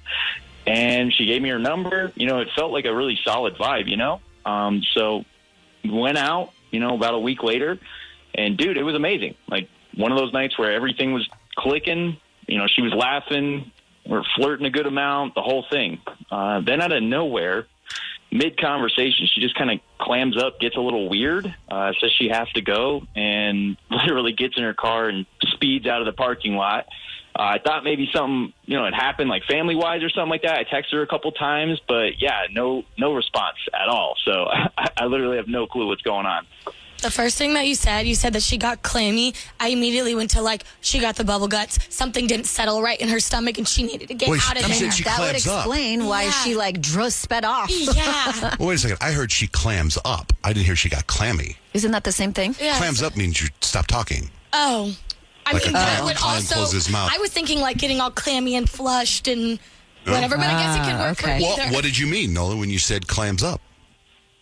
and she gave me her number. You know, it felt like a really solid vibe, you know? So went out, you know, about a week later, and, dude, it was amazing. Like, one of those nights where everything was clicking. You know, she was laughing. We're flirting a good amount, the whole thing. Then out of nowhere, mid-conversation, she just kind of clams up, gets a little weird, says she has to go, and literally gets in her car and speeds out of the parking lot. I thought maybe something, you know, had happened, like family-wise or something like that. I texted her a couple times, but, yeah, no response at all. So I literally have no clue what's going on. The first thing that you said that she got clammy. I immediately went to she got the bubble guts. Something didn't settle right in her stomach and she needed to get out of there. That would explain why she sped off. Yeah. Well, wait a second. I heard she clams up. I didn't hear she got clammy. Isn't that the same thing? Yeah. Clams up means you stop talking. Oh. I Like mean, a that clam would closes also. his mouth. I was thinking getting all clammy and flushed and whatever, but I guess it could work for either. Well, what did you mean, Nolan, when you said clams up?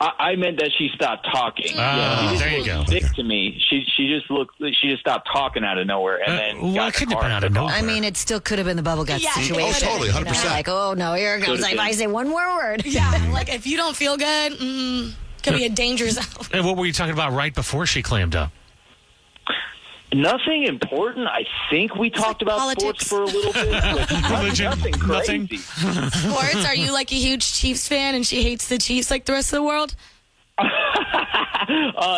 I meant that she stopped talking. Oh, she just there you looked go. sick to me. She just stopped talking out of nowhere, and then got in the car. I mean, it still could have been the bubble guts Yeah, situation. oh, totally, 100%. Like, oh no, here it goes. Could've If I been. say one more word. Yeah, if you don't feel good, could be a danger zone. And what were you talking about right before she clammed up? Nothing important. I think we talked about sports for a little bit. But Religion, nothing crazy. Sports? Are you a huge Chiefs fan and she hates the Chiefs like the rest of the world?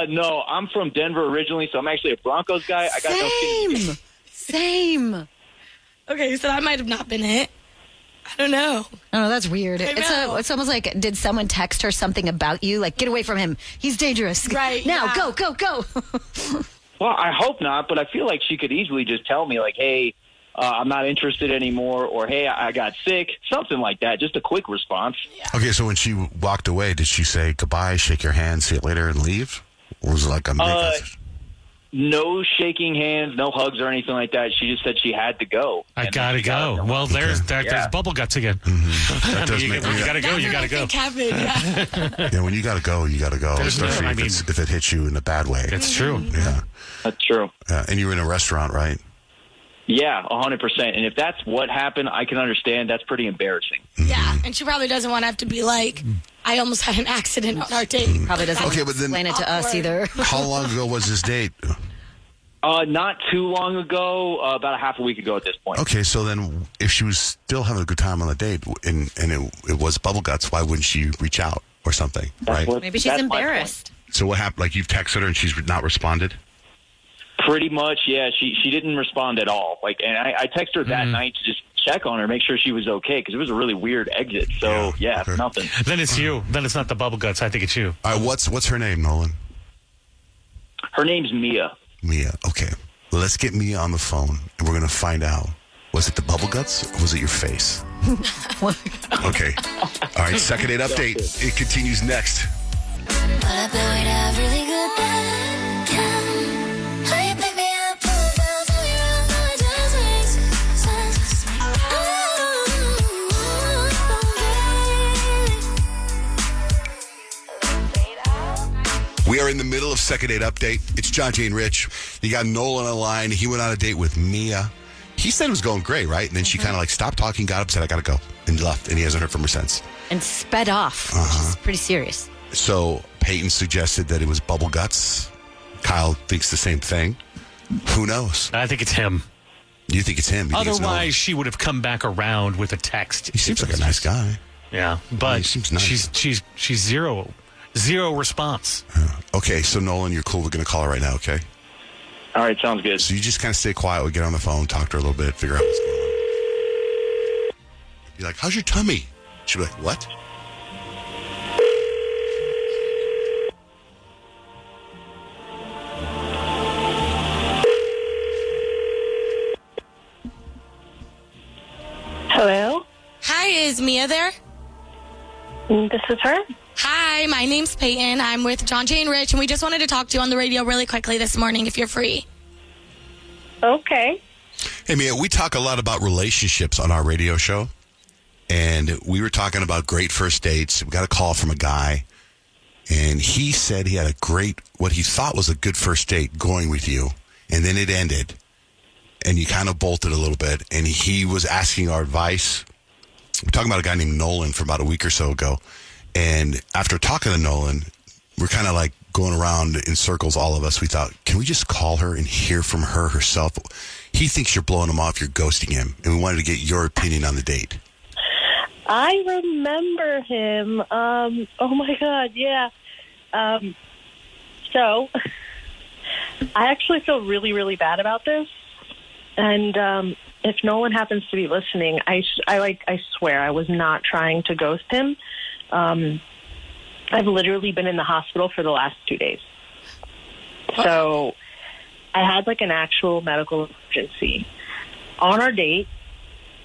No, I'm from Denver originally, so I'm actually a Broncos guy. I got no skin. Same. Okay, so that might have not been it. I don't know. Oh, that's weird. I know. It's almost like, did someone text her something about you? Like, get away from him. He's dangerous. Right, Now, yeah. go. Well, I hope not, but I feel like she could easily just tell me, hey, I'm not interested anymore, or hey, I got sick, something like that. Just a quick response. Okay, so when she walked away, did she say goodbye, shake your hand, see you later, and leave? Or was it like a make No shaking hands, no hugs or anything like that. She just said she had to go. I gotta go. Well, there's bubble guts again. That does make you gotta go. You gotta go. Yeah, when you gotta go, you gotta go. There's Especially if it hits you in a bad way. It's true. Yeah, That's true. and you were in a restaurant, right? Yeah, 100%. And if that's what happened, I can understand. That's pretty embarrassing. Yeah, and she probably doesn't want to have to be like, I almost had an accident on our date. Probably doesn't explain it to us either. How long ago was this date? Not too long ago, about a half a week ago at this point. Okay, so then if she was still having a good time on the date and it was bubble guts, why wouldn't she reach out or something, right? Maybe she's embarrassed. So what happened? Like, you've texted her and she's not responded? Pretty much, yeah. She didn't respond at all. Like, and I texted her that night to just check on her, make sure she was okay, because it was a really weird exit. So, nothing. Then it's you. Then it's not the bubble guts. I think it's you. All right, what's her name, Nolan? Her name's Mia. Mia, okay. Well, let's get Mia on the phone, and we're going to find out. Was it the bubble guts, or was it your face? Okay. All right, second date update. It continues next. We are in the middle of second date update. It's Johnjay and Rich. You got Nolan on the line. He went on a date with Mia. He said it was going great, right? And then she kind of like stopped talking, got up, said, I got to go, and left. And he hasn't heard from her since. And sped off, which is pretty serious. So Peyton suggested that it was bubble guts. Kyle thinks the same thing. Who knows? I think it's him. You think it's him? You think it's Nolan? Otherwise, she would have come back around with a text. He seems like a nice guy. Yeah, but he seems nice. she's zero response. Okay, so Nolan, you're cool. We're going to call her right now, okay? All right, sounds good. So you just kind of stay quiet. We get on the phone, talk to her a little bit, figure out what's going on. Be like, how's your tummy? She'll be like, what? Hello? Hi, is Mia there? This is her. Hi, my name's Peyton. I'm with Johnjay and Rich, and we just wanted to talk to you on the radio really quickly this morning if you're free. Okay. Hey, Mia, we talk a lot about relationships on our radio show, and we were talking about great first dates. We got a call from a guy, and he said he had what he thought was a good first date going with you, and then it ended, and you kind of bolted a little bit, and he was asking our advice. We're talking about a guy named Nolan from about a week or so ago. And after talking to Nolan, we're kind of like going around in circles, all of us. We thought, can we just call her and hear from her herself? He thinks you're blowing him off, you're ghosting him. And we wanted to get your opinion on the date. I remember him. Oh, my God, yeah. So, I actually feel really, really bad about this. And if Nolan happens to be listening, I swear I was not trying to ghost him. I've literally been in the hospital for the last 2 days. So I had like an actual medical emergency. On our date,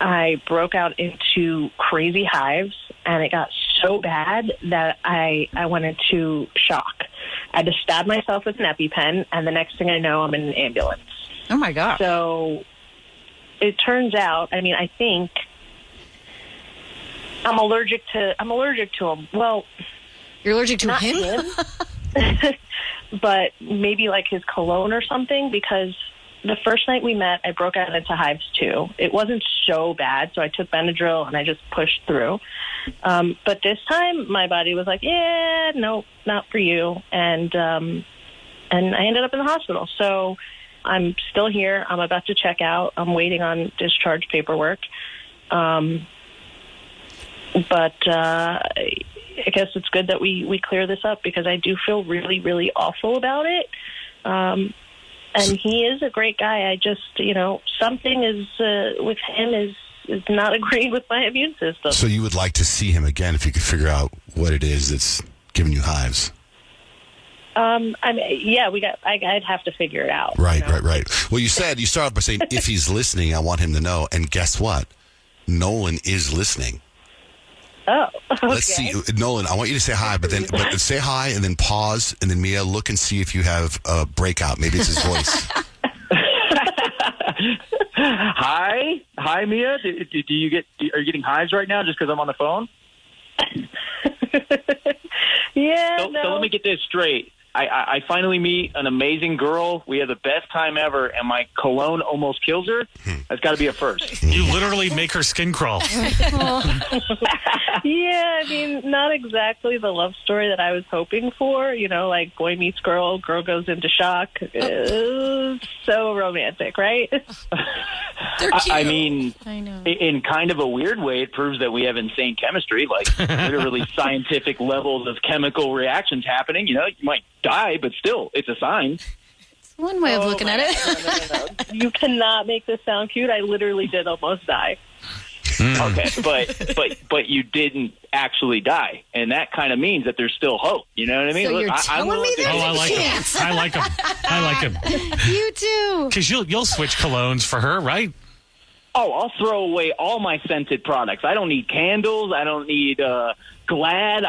I broke out into crazy hives, and it got so bad that I went into shock. I had to stab myself with an EpiPen, and the next thing I know, I'm in an ambulance. Oh, my God. So it turns out, I think I'm allergic to him. Well, you're allergic to him? But maybe like his cologne or something, because the first night we met, I broke out into hives too. It wasn't so bad, so I took Benadryl and I just pushed through. But this time, my body was like, yeah, no, not for you. And I ended up in the hospital. So I'm still here. I'm about to check out. I'm waiting on discharge paperwork. But I guess it's good that we clear this up, because I do feel really, really awful about it. And he is a great guy. I just, something is with him is not agreeing with my immune system. So you would like to see him again if you could figure out what it is that's giving you hives? I'd have to figure it out. Right. Well, you started off by saying, if he's listening, I want him to know. And guess what? Nolan is listening. Oh, okay. Let's see, Nolan. I want you to say hi, but say hi and then pause, and then Mia, look and see if you have a breakout. Maybe it's his voice. Hi, Mia. Are you getting hives right now just because I'm on the phone? Yeah. So let me get this straight. I finally meet an amazing girl. We have the best time ever, and my cologne almost kills her. That's got to be a first. You literally make her skin crawl. Yeah, I mean, not exactly the love story that I was hoping for. You know, like boy meets girl, girl goes into shock. So romantic, right? They're cute. I mean, I know. in kind of a weird way, it proves that we have insane chemistry, like literally scientific levels of chemical reactions happening. You know, you might die, but still, it's a sign. One way of looking at it. No. You cannot make this sound cute. I literally did almost die. Okay, but you didn't actually die, and that kind of means that there's still hope. You know what I mean? So Look, you're telling me there's I like him. I like him. I like him. You too. Because you'll switch colognes for her, right? Oh, I'll throw away all my scented products. I don't need candles. I don't need Glad.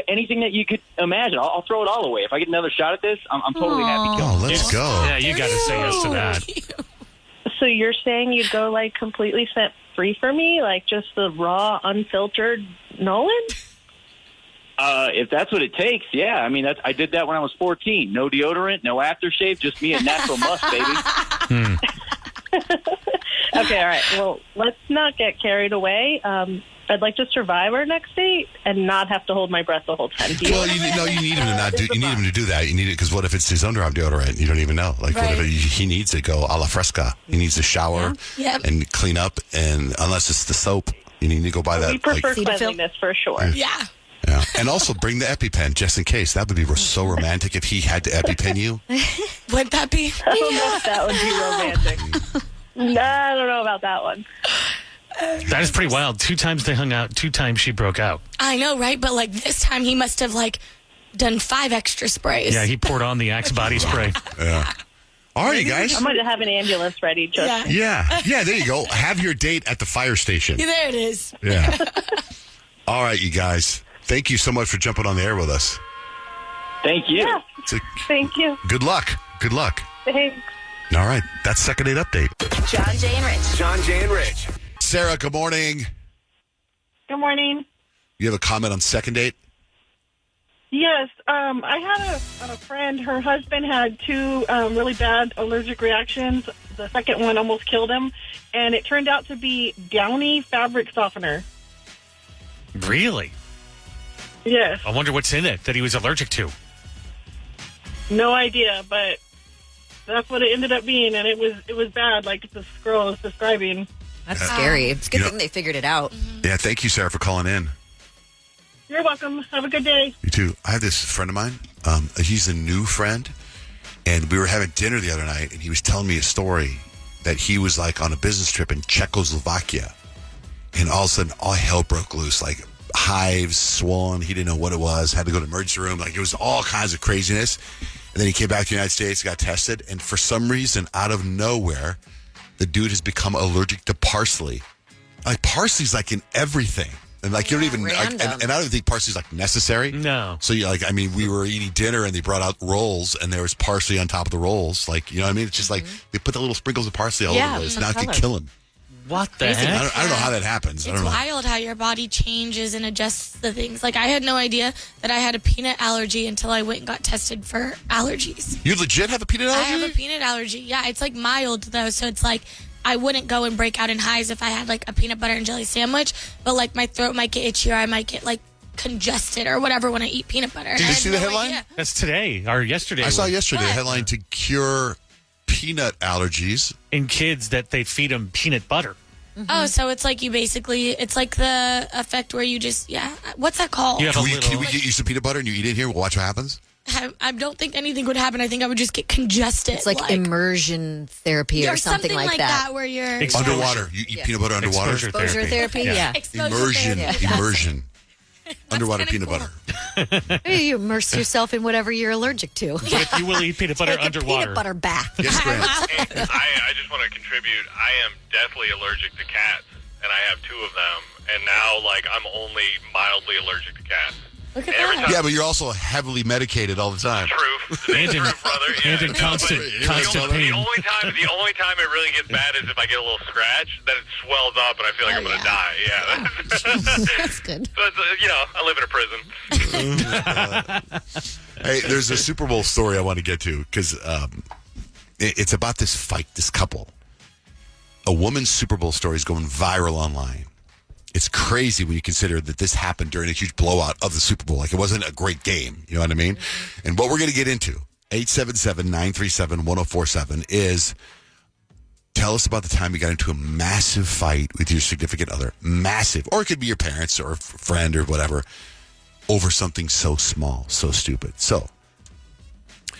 Anything that you could imagine. I'll throw it all away. If I get another shot at this, I'm totally happy. Oh, let's go. Yeah, you got to say yes to that. So you're saying you'd go like completely scent free for me, like just the raw, unfiltered Nolan? If that's what it takes, yeah. I mean, I did that when I was 14. No deodorant, no aftershave, just me and natural musk, baby. Okay, all right. Well, let's not get carried away. I'd like to survive our next date and not have to hold my breath the whole time. Well, you need him to not do. You need him to do that. You need it because what if it's his underarm deodorant? You don't even know. Like, what if he needs to go a la fresca? He needs to shower and clean up, and unless it's the soap, you need to go buy that. We prefer cleanliness for sure. Yeah. Yeah, and also bring the EpiPen just in case. That would be so romantic if he had to EpiPen you. Would that be? I don't know if that would be romantic. No, I don't know about that one. That is pretty wild. 2 times they hung out. 2 times she broke out. I know, right? But like this time, he must have like done 5 extra sprays. Yeah, he poured on the Axe body spray. Yeah. All right, you guys. I might have an ambulance ready. Just Yeah, there you go. Have your date at the fire station. Yeah, there it is. Yeah. All right, you guys. Thank you so much for jumping on the air with us. Thank you. Yeah. Thank you. Good luck. Good luck. Thanks. All right. That's second date update. Johnjay and Rich. Johnjay and Rich. Sarah, good morning. Good morning. You have a comment on second date? Yes, I had a friend. Her husband had 2 really bad allergic reactions. The second one almost killed him, and it turned out to be Downy fabric softener. Really? Yes. I wonder what's in it that he was allergic to. No idea, but that's what it ended up being, and it was bad, like this girl was describing. That's scary. It's a good thing they figured it out. Yeah, thank you, Sarah, for calling in. You're welcome. Have a good day. You too. I have this friend of mine. He's a new friend, and we were having dinner the other night, and he was telling me a story that he was like on a business trip in Czechoslovakia, and all of a sudden, all hell broke loose. Like hives, swollen. He didn't know what it was. Had to go to the emergency room. Like it was all kinds of craziness. And then he came back to the United States, got tested, and for some reason, out of nowhere, the dude has become allergic to parsley. Like parsley's like in everything. And like you don't even, like, and I don't think parsley's like necessary. No. So you like, I mean, we were eating dinner and they brought out rolls and there was parsley on top of the rolls. Like, you know what I mean? It's just like they put the little sprinkles of parsley all over the place. Now it could kill him. What the heck? I don't know how that happens. I It's don't know. wild how your body changes and adjusts the things. Like I had no idea that I had a peanut allergy until I went and got tested for allergies. You legit have a peanut allergy? I have a peanut allergy. Yeah, it's like mild though, so it's like I wouldn't go and break out in hives if I had like a peanut butter and jelly sandwich, but like my throat might get itchy or I might get like congested or whatever when I eat peanut butter. Did you see the headline? Idea. That's today or yesterday. I saw yesterday a headline to cure peanut allergies in kids that they feed them peanut butter. Oh, so it's like you basically, it's like the effect where you just, what's that called? Can we get you some peanut butter and you eat it here? We'll watch what happens. I don't think anything would happen. I think I would just get congested. It's like immersion therapy or something like that. Where you're underwater. You eat peanut butter underwater? Exposure therapy, yeah. Immersion. Underwater peanut butter. You immerse yourself in whatever you're allergic to. But if you will eat peanut butter Take underwater. a peanut butter bath. Yes, Grant. I just want to contribute. I am deathly allergic to cats, and I have 2 of them. and now like I'm only mildly allergic to cats. Look at Every that. time- Yeah, but you're also heavily medicated all the time. True, And in- brother. and in constant pain. The only time it really gets bad is if I get a little scratch, then it swells up and I feel like I'm going to die. Yeah, That's good. So it's, I live in a prison. Hey, there's a Super Bowl story I want to get to because it's about this fight, this couple. A woman's Super Bowl story is going viral online. It's crazy when you consider that this happened during a huge blowout of the Super Bowl. Like, it wasn't a great game. You know what I mean? And what we're going to get into, 877-937-1047, is tell us about the time you got into a massive fight with your significant other. Massive. Or it could be your parents or a friend or whatever, over something so small, so stupid. So,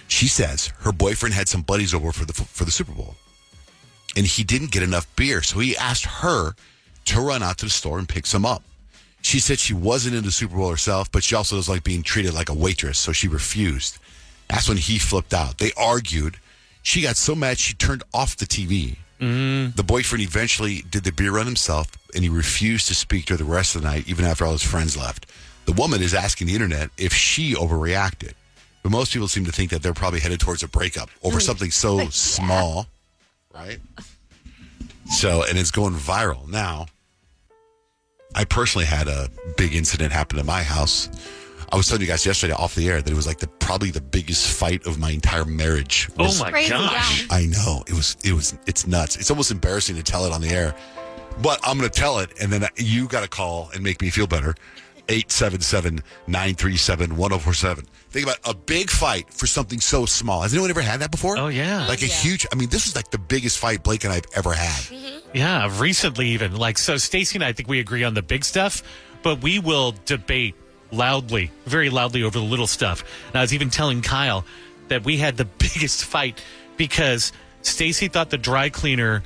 she says her boyfriend had some buddies over for the Super Bowl. And he didn't get enough beer, so he asked her to run out to the store and pick some up. She said she wasn't into Super Bowl herself, but she also doesn't like being treated like a waitress, so she refused. That's when he flipped out. They argued. She got so mad she turned off the TV. The boyfriend eventually did the beer run himself, and he refused to speak to her the rest of the night, even after all his friends left. The woman is asking the internet if she overreacted. But most people seem to think that they're probably headed towards a breakup over something so small, right? So, and it's going viral. Now, I personally had a big incident happen at my house. I was telling you guys yesterday off the air that it was like probably the biggest fight of my entire marriage. Oh my gosh. I know. It's nuts. It's almost embarrassing to tell it on the air. But I'm going to tell it, and then you got to call and make me feel better. 877-937-1047. Think about a big fight for something so small. Has anyone ever had that before? Oh, yeah. Like a huge, this was like the biggest fight Blake and I have ever had. Yeah, recently even. So Stacey and I think we agree on the big stuff, but we will debate loudly, very loudly over the little stuff. And I was even telling Kyle that we had the biggest fight because Stacey thought the dry cleaner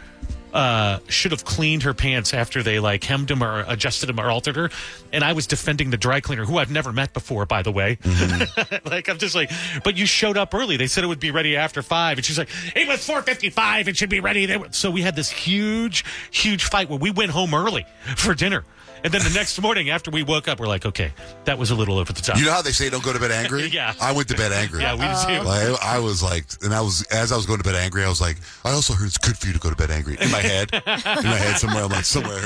should have cleaned her pants after they hemmed them or adjusted them or altered her. And I was defending the dry cleaner, who I've never met before, by the way. I'm just but you showed up early. They said it would be ready after 5. And she's like, it was 4:55. It should be ready. So we had this huge, huge fight where we went home early for dinner. And then the next morning after we woke up, we're like, okay, that was a little over the top. You know how they say don't go to bed angry? Yeah. I went to bed angry. Yeah, we did too. I was as I was going to bed angry, I was like, I also heard it's good for you to go to bed angry. In my head somewhere, I'm like, somewhere.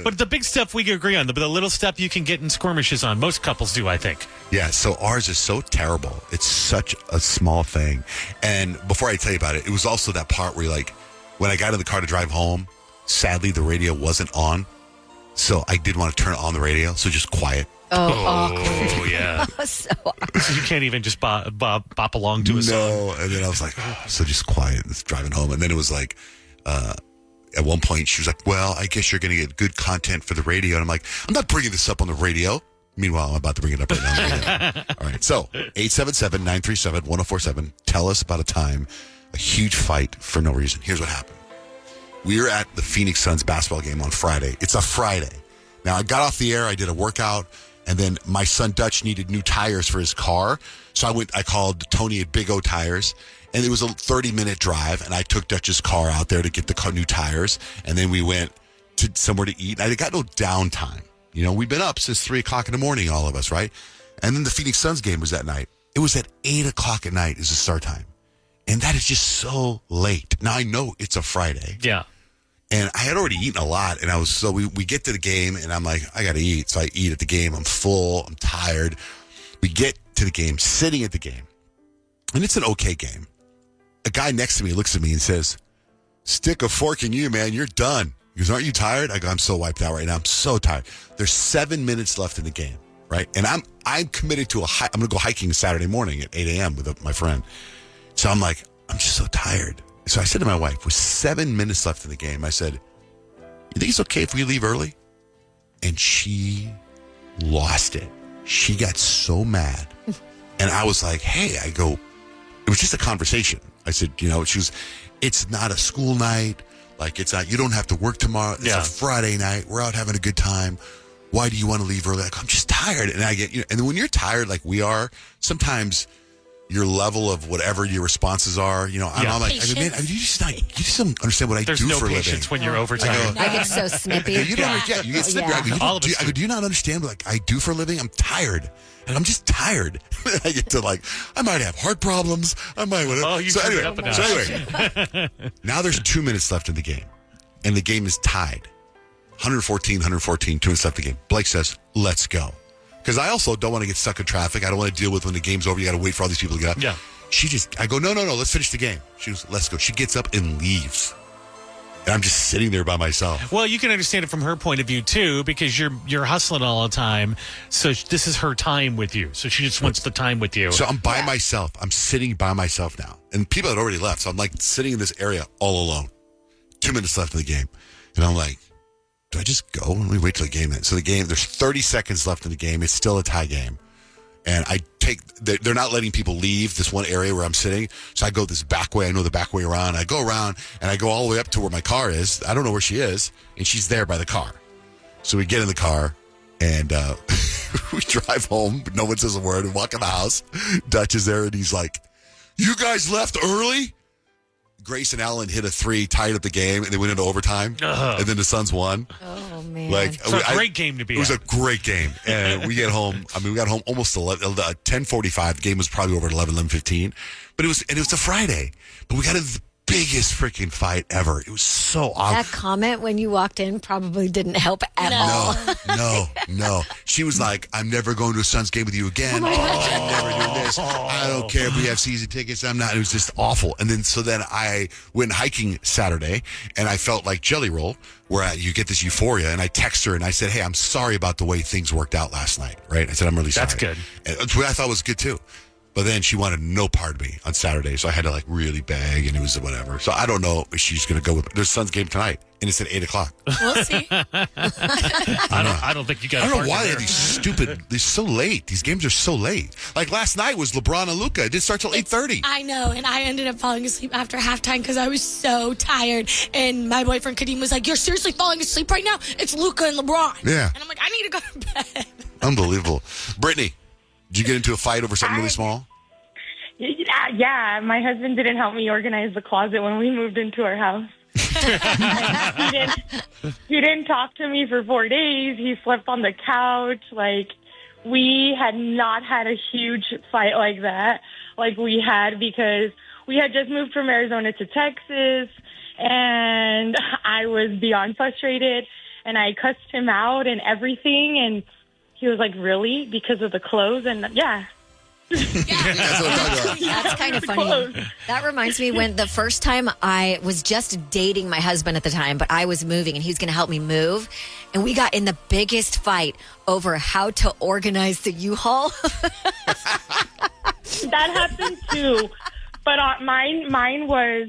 But the big stuff we can agree on, but the little stuff you can get in skirmishes on. Most couples do, I think. Yeah, so ours is so terrible. It's such a small thing. And before I tell you about it, it was also that part where when I got in the car to drive home, sadly the radio wasn't on. So I did want to turn on the radio, so just quiet. Oh, yeah. So awkward. So you can't even just bop along to a song. No, and then I was like, so just quiet, and driving home. And then it was like, at one point she was like, well, I guess you're going to get good content for the radio. And I'm like, I'm not bringing this up on the radio. Meanwhile, I'm about to bring it up right now. All right, so 877-937-1047. Tell us about a time, a huge fight for no reason. Here's what happened. We were at the Phoenix Suns basketball game on Friday. It's a Friday. Now, I got off the air. I did a workout. And then my son Dutch needed new tires for his car. So I called Tony at Big O Tires. And it was a 30-minute drive. And I took Dutch's car out there to get the new tires. And then we went to somewhere to eat. And I got no downtime. We've been up since 3 o'clock in the morning, all of us, right? And then the Phoenix Suns game was that night. It was at 8 o'clock at night is the start time. And that is just so late. Now, I know it's a Friday. Yeah. And I had already eaten a lot. And we get to the game and I'm like, I got to eat. So I eat at the game. I'm full. I'm tired. We get to the game, sitting at the game. And it's an okay game. A guy next to me looks at me and says, stick a fork in you, man. You're done. He goes, aren't you tired? I go, I'm so wiped out right now. I'm so tired. There's 7 minutes left in the game, right? And I'm committed to I'm going to go hiking Saturday morning at 8 a.m. with my friend. So I'm like, I'm just so tired. So I said to my wife, with 7 minutes left in the game, I said, you think it's okay if we leave early? And she lost it. She got so mad. And I was like, hey, it was just a conversation. I said, it's not a school night. It's not, you don't have to work tomorrow. It's a Friday night. We're out having a good time. Why do you want to leave early? I'm just tired. And I get, and when you're tired like we are, sometimes your level of whatever your responses are. You know, I'm like, man, you just don't understand what I There's do no for a living. patience when you're overtime. I get so snippy. You don't understand. You get snippy. I go, do you not understand what I do for a living? I'm tired. And I'm just tired. I get to I might have heart problems. I might whatever. Oh, you turned it up a notch. So anyway, now there's 2 minutes left in the game. And the game is tied. 114, 2 minutes left in the game. Blake says, let's go. Because I also don't want to get stuck in traffic. I don't want to deal with when the game's over. You got to wait for all these people to get up. Yeah. I go, no, let's finish the game. She goes, let's go. She gets up and leaves. And I'm just sitting there by myself. Well, you can understand it from her point of view, too, because you're hustling all the time. So this is her time with you. So she just wants the time with you. So I'm by myself. I'm sitting by myself now. And people had already left. So I'm sitting in this area all alone. 2 minutes left in the game. And I'm like, do I just go and we wait till the game ends? So there's 30 seconds left in the game. It's still a tie game. And they're not letting people leave this one area where I'm sitting. So I go this back way. I know the back way around. I go around and I go all the way up to where my car is. I don't know where she is. And she's there by the car. So we get in the car and we drive home. But no one says a word. We walk in the house. Dutch is there and he's like, you guys left early? Grace and Alan hit a 3, tied up the game, and they went into overtime. And then the Suns won. Oh, man. So a great game to be It was a great game. And we get home. We got home almost 10:45. The game was probably over at 11:15. But it was a Friday. But we got into the biggest freaking fight ever. It was so awesome. That comment when you walked in probably didn't help at all. No. She was like, I'm never going to a Suns game with you again. I'm never doing this. I don't care if we have season tickets. I'm not. It was just awful. And then I went hiking Saturday and I felt like Jelly Roll, where you get this euphoria. And I text her and I said, hey, I'm sorry about the way things worked out last night. Right? I said, I'm really sorry. That's good. And that's what I thought was good too. But then she wanted no part of me on Saturday, so I had to really beg, and it was whatever. So I don't know if she's going to go with. There's Suns game tonight, and it's at 8:00. We'll see. I don't think you got. I don't know why they're stupid. They're so late. These games are so late. Like last night was LeBron and Luka. It didn't start till 8:30. I know, and I ended up falling asleep after halftime because I was so tired. And my boyfriend Kadeem was like, "You're seriously falling asleep right now? It's Luka and LeBron." Yeah. And I'm like, I need to go to bed. Unbelievable. Brittany, did you get into a fight over something really small? Yeah, my husband didn't help me organize the closet when we moved into our house. He didn't talk to me for 4 days. He slept on the couch. We had not had a huge fight like that we had because we had just moved from Arizona to Texas, and I was beyond frustrated, and I cussed him out and everything, and he was like, really? Because of the clothes? And yeah. That's kind of funny. That reminds me when the first time I was just dating my husband at the time, but I was moving and he was going to help me move. And we got in the biggest fight over how to organize the U-Haul. That happened too. But mine was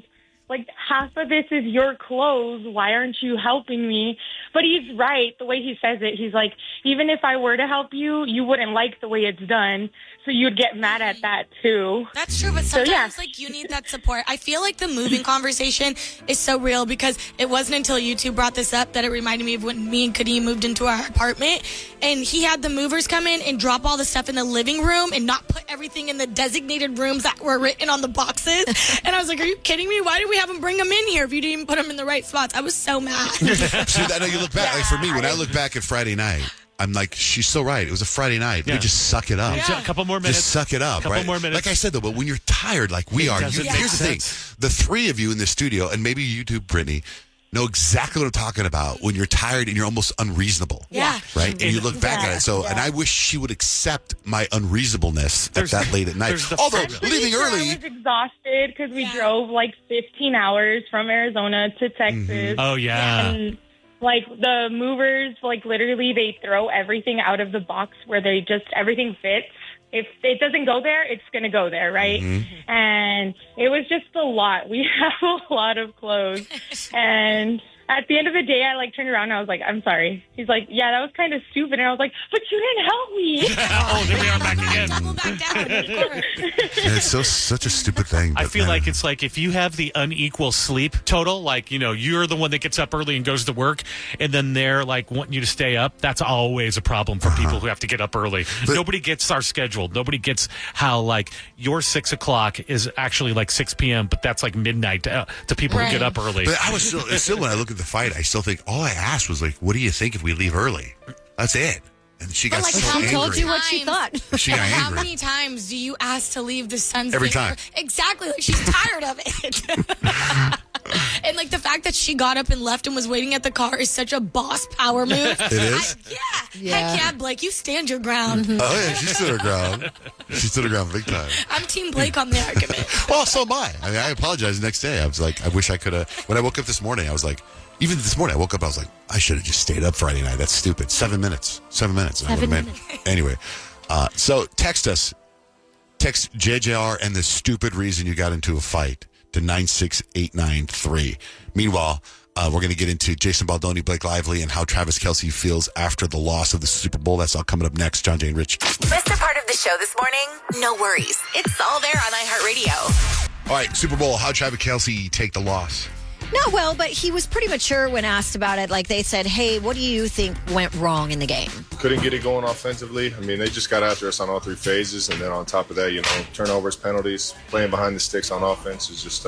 half of this is your clothes. Why aren't you helping me? But he's right. The way he says it, he's like, even if I were to help you, you wouldn't like the way it's done. So you'd get mad at that too. That's true, but sometimes you need that support. I feel like the moving conversation is so real because it wasn't until you two brought this up that it reminded me of when me and Kadeem moved into our apartment, and he had the movers come in and drop all the stuff in the living room and not put everything in the designated rooms that were written on the boxes. And I was like, are you kidding me? Why did we have him bring them in here if you didn't even put them in the right spots? I was so mad. See, I know you look back. For me, when I look back at Friday night, I'm like, she's so right. It was a Friday night. Yeah. We just suck it up. Yeah. A couple more minutes. Just suck it up, couple right? more minutes. Like I said, though, but when you're tired like we are, here's the thing. The three of you in the studio, and maybe you too, Brittany, know exactly what I'm talking about when you're tired and you're almost unreasonable. Yeah. Right? And you look back at it. So, and I wish she would accept my unreasonableness at that late at night. Although, leaving early. I was exhausted because we drove 15 hours from Arizona to Texas. Mm-hmm. Oh, yeah. And the movers, literally they throw everything out of the box where everything fits. If it doesn't go there, it's going to go there, right? Mm-hmm. And it was just a lot. We have a lot of clothes. And at the end of the day, I like turned around and I was like, I'm sorry. He's like, yeah, that was kind of stupid. And I was like, but you didn't help me. Oh, there we are back again. Double back down. Of course. It's such a stupid thing. I feel like it's like if you have the unequal sleep total, like, you're the one that gets up early and goes to work, and then they're like wanting you to stay up, that's always a problem for people who have to get up early. Nobody gets our schedule. Nobody gets how like your 6 o'clock is actually like 6 p.m., but that's like midnight to people who get up early. But I was still when I look at the fight, I still think all I asked was like, what do you think if we leave early? That's it. And she got so angry. She told you what she thought. She got How angry. many times do you ask to leave the sun's Every time. Exactly. Like, she's tired of it. And like the fact that she got up and left and was waiting at the car is such a boss power move. It is? Yeah. Heck yeah, Blake. You stand your ground. Oh, yeah, she stood her ground. She stood her ground big time. I'm Team Blake on the argument. Well, so am I. I mean, I apologized the next day. I was like, I wish I could have. When I woke up this morning, I was like, even this morning, I woke up, I was like, I should have just stayed up Friday night. That's stupid. 7 minutes. 7 minutes. 7 minutes. Anyway, so text us. Text JJR and the stupid reason you got into a fight to 96893. Meanwhile, we're going to get into Jason Baldoni, Blake Lively, and how Travis Kelce feels after the loss of the Super Bowl. That's all coming up next. Johnjay and Rich. Missed a part of the show this morning? No worries. It's all there on iHeartRadio. All right, Super Bowl. How Travis Kelce take the loss? Not well, but he was pretty mature when asked about it. Like they said, hey, what do you think went wrong in the game? Couldn't get it going offensively. I mean, they just got after us on all three phases. And then on top of that, turnovers, penalties, playing behind the sticks on offense is just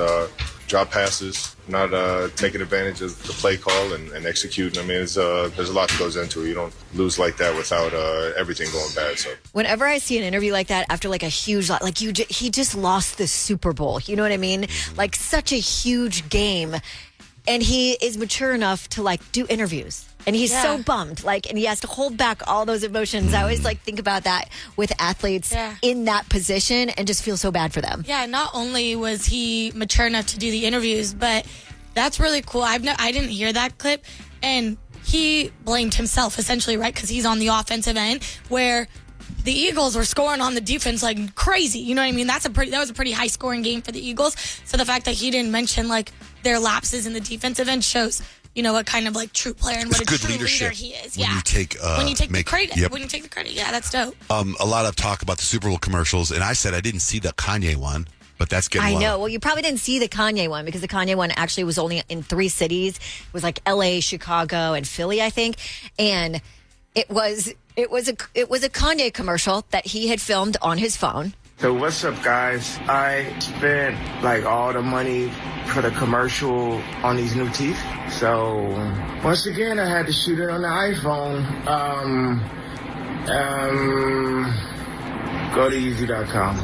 drop passes, not taking advantage of the play call and executing. I mean, there's a lot that goes into it. You don't lose like that without everything going bad. So whenever I see an interview like that after like a huge, he just lost the Super Bowl. You know what I mean? Like such a huge game. And he is mature enough to like do interviews. And he's so bummed, and he has to hold back all those emotions. I always think about that with athletes in that position and just feel so bad for them. Yeah, not only was he mature enough to do the interviews, but that's really cool. I didn't hear that clip, and he blamed himself essentially, right? Because he's on the offensive end where the Eagles were scoring on the defense like crazy. You know what I mean? That was a pretty high scoring game for the Eagles. So the fact that he didn't mention their lapses in the defensive end shows what kind of true player and what a true leader he is. When you take the credit. Yep. When you take the credit. Yeah, that's dope. A lot of talk about the Super Bowl commercials, and I said I didn't see the Kanye one, but that's getting I know. Well, you probably didn't see the Kanye one because the Kanye one actually was only in 3 cities. It was LA, Chicago, and Philly, I think. And it was a Kanye commercial that he had filmed on his phone. So what's up, guys? I spent all the money for the commercial on these new teeth. So once again, I had to shoot it on the iPhone. Go to Yeezy.com.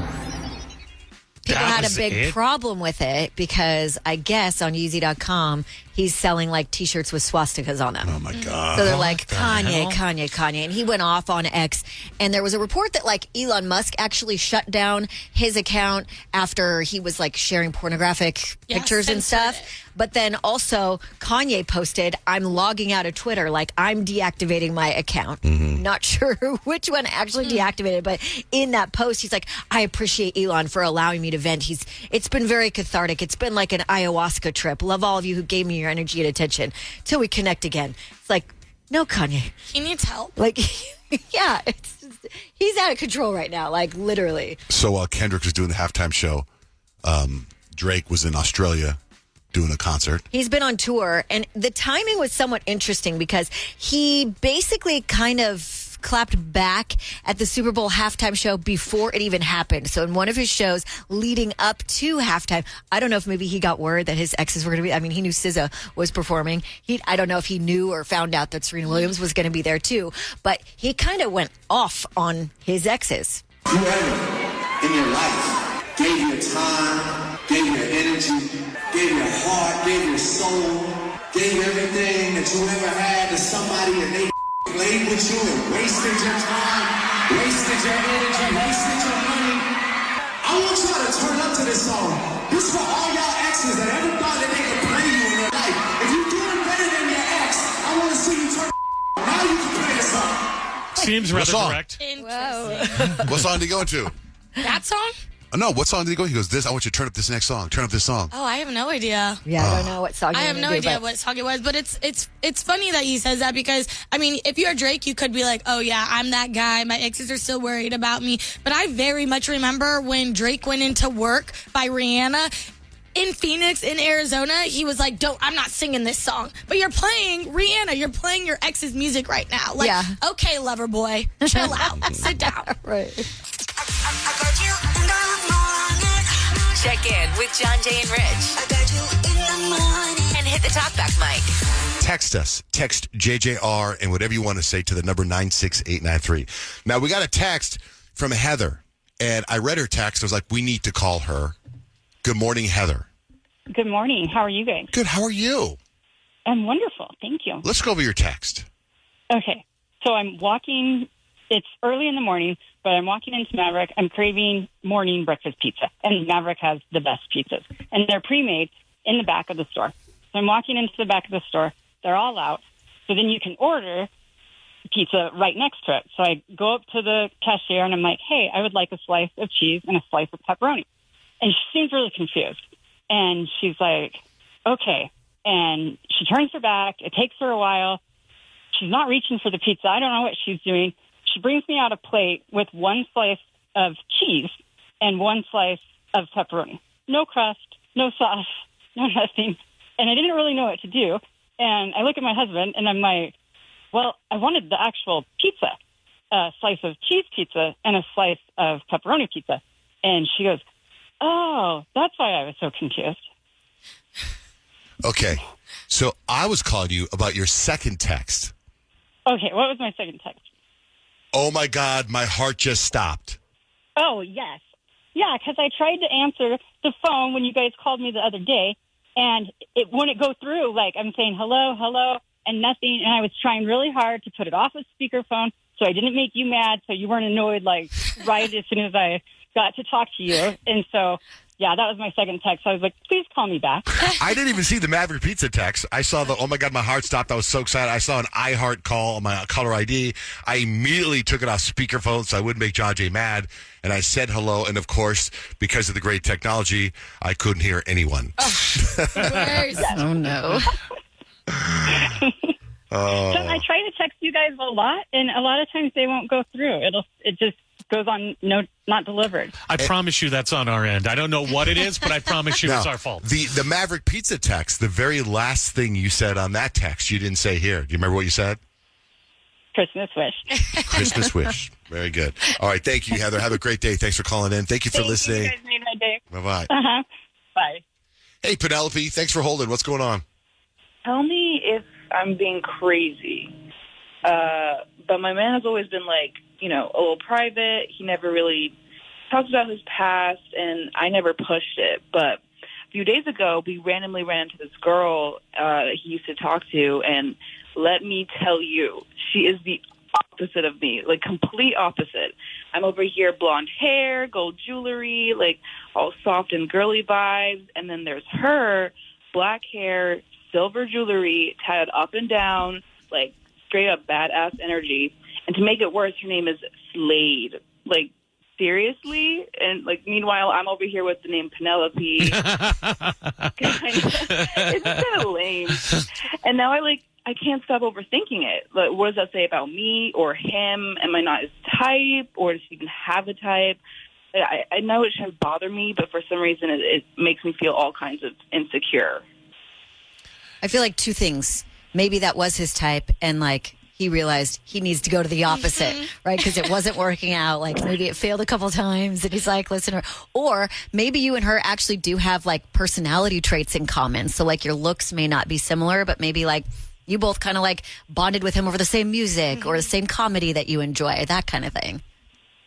People had a big problem with it because I guess on Yeezy.com, he's selling T-shirts with swastikas on them. Oh my God. So they're Kanye. And he went off on X. And there was a report that Elon Musk actually shut down his account after he was sharing pornographic pictures and stuff. But then also Kanye posted, I'm logging out of Twitter. I'm deactivating my account. Mm-hmm. Not sure which one actually deactivated, but in that post, he's like, I appreciate Elon for allowing me to vent. It's been very cathartic. It's been like an ayahuasca trip. Love all of you who gave me your energy and attention till we connect again. It's no, Kanye. He needs help. Yeah, he's out of control right now, literally. So while Kendrick was doing the halftime show, Drake was in Australia doing a concert. He's been on tour, and the timing was somewhat interesting because he basically kind of clapped back at the Super Bowl halftime show before it even happened. So in one of his shows leading up to halftime, I don't know if maybe he got word that his exes were going to be, he knew SZA was performing. I don't know if he knew or found out that Serena Williams was going to be there too, but he kind of went off on his exes. Whoever in your life gave you your time, gave you your energy, gave you your heart, gave you your soul, gave you everything that you ever had to somebody, and they played with you and wasted your time, wasted your energy, wasted your money. I want y'all to turn up to this song. This is for all y'all exes that ever thought that they could play you in your life. If you're doing better than your ex, I want to see you turn. Now you can play this song. Seems rather correct. Interesting. What song did you go to? That song? No, what song did he go? He goes, I want you to turn up this next song. Turn up this song. Oh, I have no idea. Yeah, I don't know what song. I have no idea what song it was, but it's funny that he says that because I mean, if you're Drake, you could be like, oh yeah, I'm that guy. My exes are still worried about me. But I very much remember when Drake went into Work by Rihanna. In Phoenix, in Arizona, he was like, I'm not singing this song. But you're playing Rihanna. You're playing your ex's music right now. Like, okay, lover boy, chill out. Sit down. Right. Check in with Johnjay and Rich. And hit the talkback mic. Text us. Text JJR and whatever you want to say to the number 96893. Now, we got a text from Heather, and I read her text. I was like, we need to call her. Good morning, Heather. Good morning. How are you guys? Good. How are you? I'm wonderful. Thank you. Let's go over your text. Okay. So I'm walking. It's early in the morning, but I'm walking into Maverick. I'm craving morning breakfast pizza. And Maverick has the best pizzas. And they're pre-made in the back of the store. So I'm walking into the back of the store. They're all out. So then you can order pizza right next to it. So I go up to the cashier and I'm like, hey, I would like a slice of cheese and a slice of pepperoni. And she seems really confused. And she's like, okay. And she turns her back. It takes her a while. She's not reaching for the pizza. I don't know what she's doing. She brings me out a plate with one slice of cheese and one slice of pepperoni. No crust, no sauce, no nothing. And I didn't really know what to do. And I look at my husband and I'm like, well, I wanted the actual pizza, a slice of cheese pizza and a slice of pepperoni pizza. And she goes, oh, that's why I was so confused. Okay. So I was calling you about your second text. Okay, what was my second text? Oh, my God, my heart just stopped. Oh, yes. Yeah, because I tried to answer the phone when you guys called me the other day, and it wouldn't go through. Like, I'm saying hello, hello, and nothing, and I was trying really hard to put it off of speakerphone so I didn't make you mad, so you weren't annoyed, like, right as soon as I got to talk to you. And so, yeah, that was my second text. I was like, please call me back. I didn't even see the Maverick Pizza text. I saw the, oh my God, my heart stopped. I was so excited. I saw an iHeart call on my caller ID. I immediately took it off speakerphone so I wouldn't make Johnjay mad. And I said hello. And of course, because of the great technology, I couldn't hear anyone. Oh, no. So I try to text you guys a lot, and a lot of times they won't go through. It just goes on not delivered. I promise you that's on our end. I don't know what it is, but I promise you it's our fault. The Maverick Pizza text, the very last thing you said on that text, you didn't say here. Do you remember what you said? Christmas wish. Christmas wish. Very good. All right. Thank you, Heather. Have a great day. Thanks for calling in. Thank you for listening. You guys made my day. Bye-bye. Uh-huh. Bye. Hey, Penelope. Thanks for holding. What's going on? Tell me if I'm being crazy. But my man has always been like, a little private. He never really talks about his past, and I never pushed it. But a few days ago, we randomly ran into this girl that he used to talk to, and let me tell you, she is the opposite of me, like complete opposite. I'm over here, blonde hair, gold jewelry, like all soft and girly vibes, and then there's her, black hair, silver jewelry, tied up and down, like straight up badass energy. And to make it worse, her name is Slade. Like, seriously? And, like, meanwhile, I'm over here with the name Penelope. It's kind of lame. And now I can't stop overthinking it. Like, what does that say about me or him? Am I not his type? Or does he even have a type? I know it shouldn't bother me, but for some reason it makes me feel all kinds of insecure. I feel like two things. Maybe that was his type, and, like, he realized he needs to go to the opposite, right? Because it wasn't working out. Like, maybe it failed a couple times, and he's like, listen, or maybe you and her actually do have, like, personality traits in common. So, like, your looks may not be similar, but maybe, like, you both kind of, like, bonded with him over the same music or the same comedy that you enjoy, that kind of thing.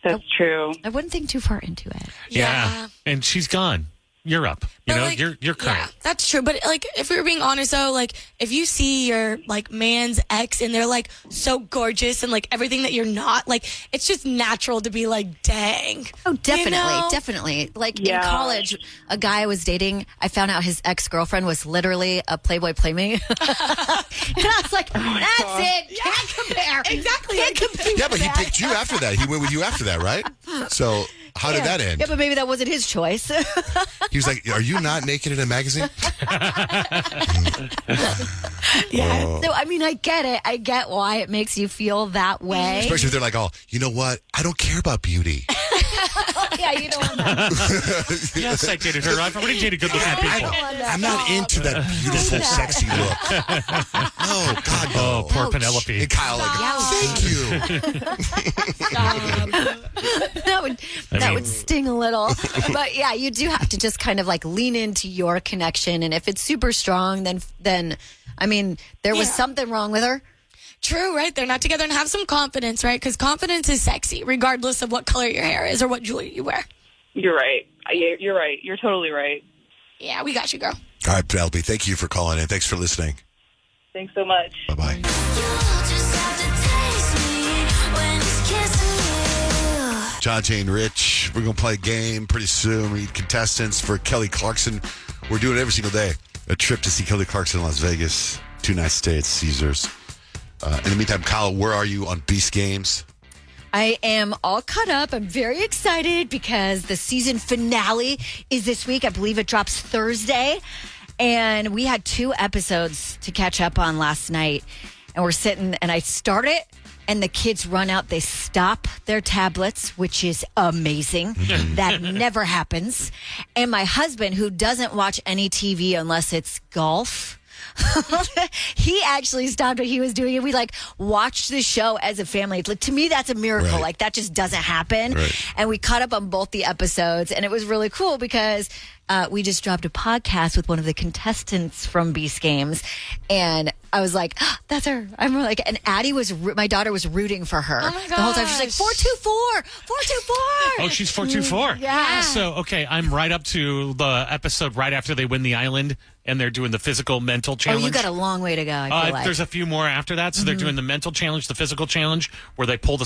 That's true. I wouldn't think too far into it. Yeah. And she's gone. You're up. You're current. Yeah, that's true. But, like, if we were being honest, though, like, if you see your, like, man's ex and they're, like, so gorgeous and, like, everything that you're not, like, it's just natural to be like, dang. Oh, definitely. Definitely. Like, in college, a guy I was dating, I found out his ex-girlfriend was literally a Playboy Playmate. And I was like, that's it. Can't compare. Exactly. Can't compare. Yeah, but he picked you after that. He went with you after that, right? So How did that end? Yeah, but maybe that wasn't his choice. He was like, "Are you not naked in a magazine?" Yeah. Oh. So, I mean, I get it. I get why it makes you feel that way. Especially if they're like, "Oh, you know what? I don't care about beauty." Yeah, you don't want that. Yes, I dated her. I've already dated good-looking people. I'm not into that beautiful, sexy look. No, God, no. Oh, poor Penelope. And Kyle, thank you. That would sting a little. But yeah, you do have to just kind of like lean into your connection. And if it's super strong, then I mean, there was something wrong with her. True, right? They're not together, and have some confidence, right? Because confidence is sexy, regardless of what color your hair is or what jewelry you wear. You're right. You're right. You're totally right. Yeah, we got you, girl. All right, Penelope, thank you for calling in. Thanks for listening. Thanks so much. Bye-bye. Johnjay and Rich, we're going to play a game pretty soon. We need contestants for Kelly Clarkson. We're doing it every single day. A trip to see Kelly Clarkson in Las Vegas. 2-night stay at Caesars. In the meantime, Kyle, where are you on Beast Games? I am all caught up. I'm very excited because the season finale is this week. I believe it drops Thursday. And we had 2 episodes to catch up on last night. And we're sitting, and I start it, and the kids run out. They stop their tablets, which is amazing. That never happens. And my husband, who doesn't watch any TV unless it's golf, he actually stopped what he was doing, and we like watched the show as a family. Like, to me, that's a miracle. Right. Like, that just doesn't happen. Right. And we caught up on both the episodes, and it was really cool because we just dropped a podcast with one of the contestants from Beast Games, and I was like, oh, that's her. I'm like, and Addie my daughter was rooting for her Oh my the whole time. She's like, 424, 424. Oh, she's 424. Yeah. So, okay, I'm right up to the episode right after they win the island, and they're doing the physical mental Oh, challenge. you got a long way to go. I feel like. There's a few more after that. So they're doing the mental challenge, the physical challenge, where they pull the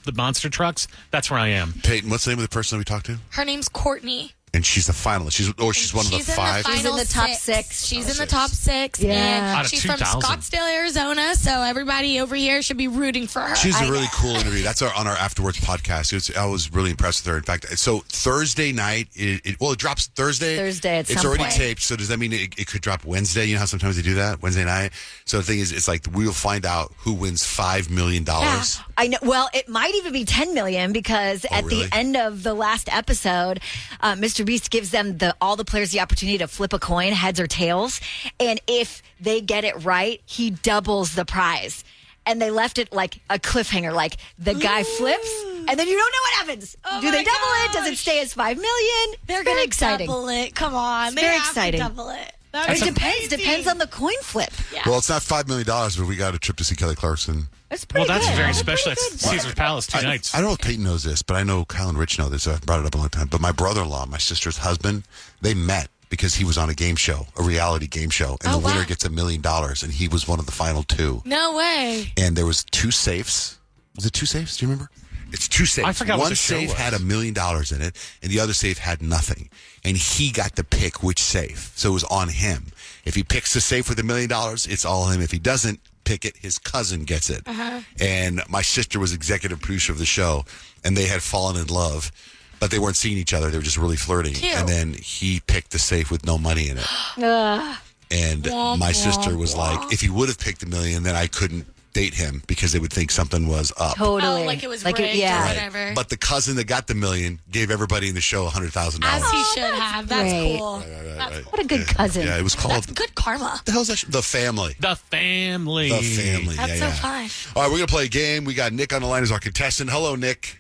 the monster trucks. That's where I am. Peyton, what's the name of the person we talked to? Her name's Courtney. And she's the finalist. She's one of the 5. She's in the top 6. She's in the top 6. Yeah. And Out of she's 2,000. from Scottsdale, Arizona. So everybody over here should be rooting for her. She's a really cool interview. That's on our afterwards podcast. I was really impressed with her. In fact, so Thursday night, it drops Thursday. At it's some already point. taped. So does that mean it could drop Wednesday? You know how sometimes they do that Wednesday night. So the thing is, it's like we'll find out who wins $5 million. Yeah, I know. Well, it might even be 10 million because at really? the end of the last episode, Mr. Beast gives them all the players the opportunity to flip a coin, heads or tails, and if they get it right, he doubles the prize. And they left it like a cliffhanger, like the guy flips, and then you don't know what happens. Do they double it? Does it stay as 5 million? They're very going to exciting. double it. Come on. It's They very have exciting. to double it. It depends on the coin flip. Yeah. Well, it's not $5 million, but we got a trip to see Kelly Clarkson. That's pretty Well, that's good. very That's special. pretty That's good. Caesar's Palace, 2 nights. I don't know if Peyton knows this, but I know Kyle and Rich know this. I've brought it up a long time. But my brother-in-law, my sister's husband, they met because he was on a game show, a reality game show, and the winner gets $1 million, and he was one of the final 2. No way. And there was 2 safes. Was it 2 safes? Do you remember? It's 2 safes. I forgot what One the show safe was. had $1 million in it, and the other safe had nothing. And he got to pick which safe. So it was on him. If he picks the safe with $1 million, it's all him. If he doesn't pick it, his cousin gets it. And my sister was executive producer of the show, and they had fallen in love, but they weren't seeing each other. They were just really flirting. Cute. And then he picked the safe with no money in it. And my sister was like, if he would have picked $1 million, then I couldn't date him because they would think something was up. Totally. Oh, like it was Like rigged yeah. or Right. whatever. But the cousin that got the $1 million gave everybody in the show $100,000. As he should have. That's great. cool. Right. What a good cousin. Yeah, it was called That's good karma. the hell's that? The Family. The family. The Family. That's yeah, so yeah. fun. All right, we're gonna play a game. We got Nick on the line as our contestant. Hello, Nick.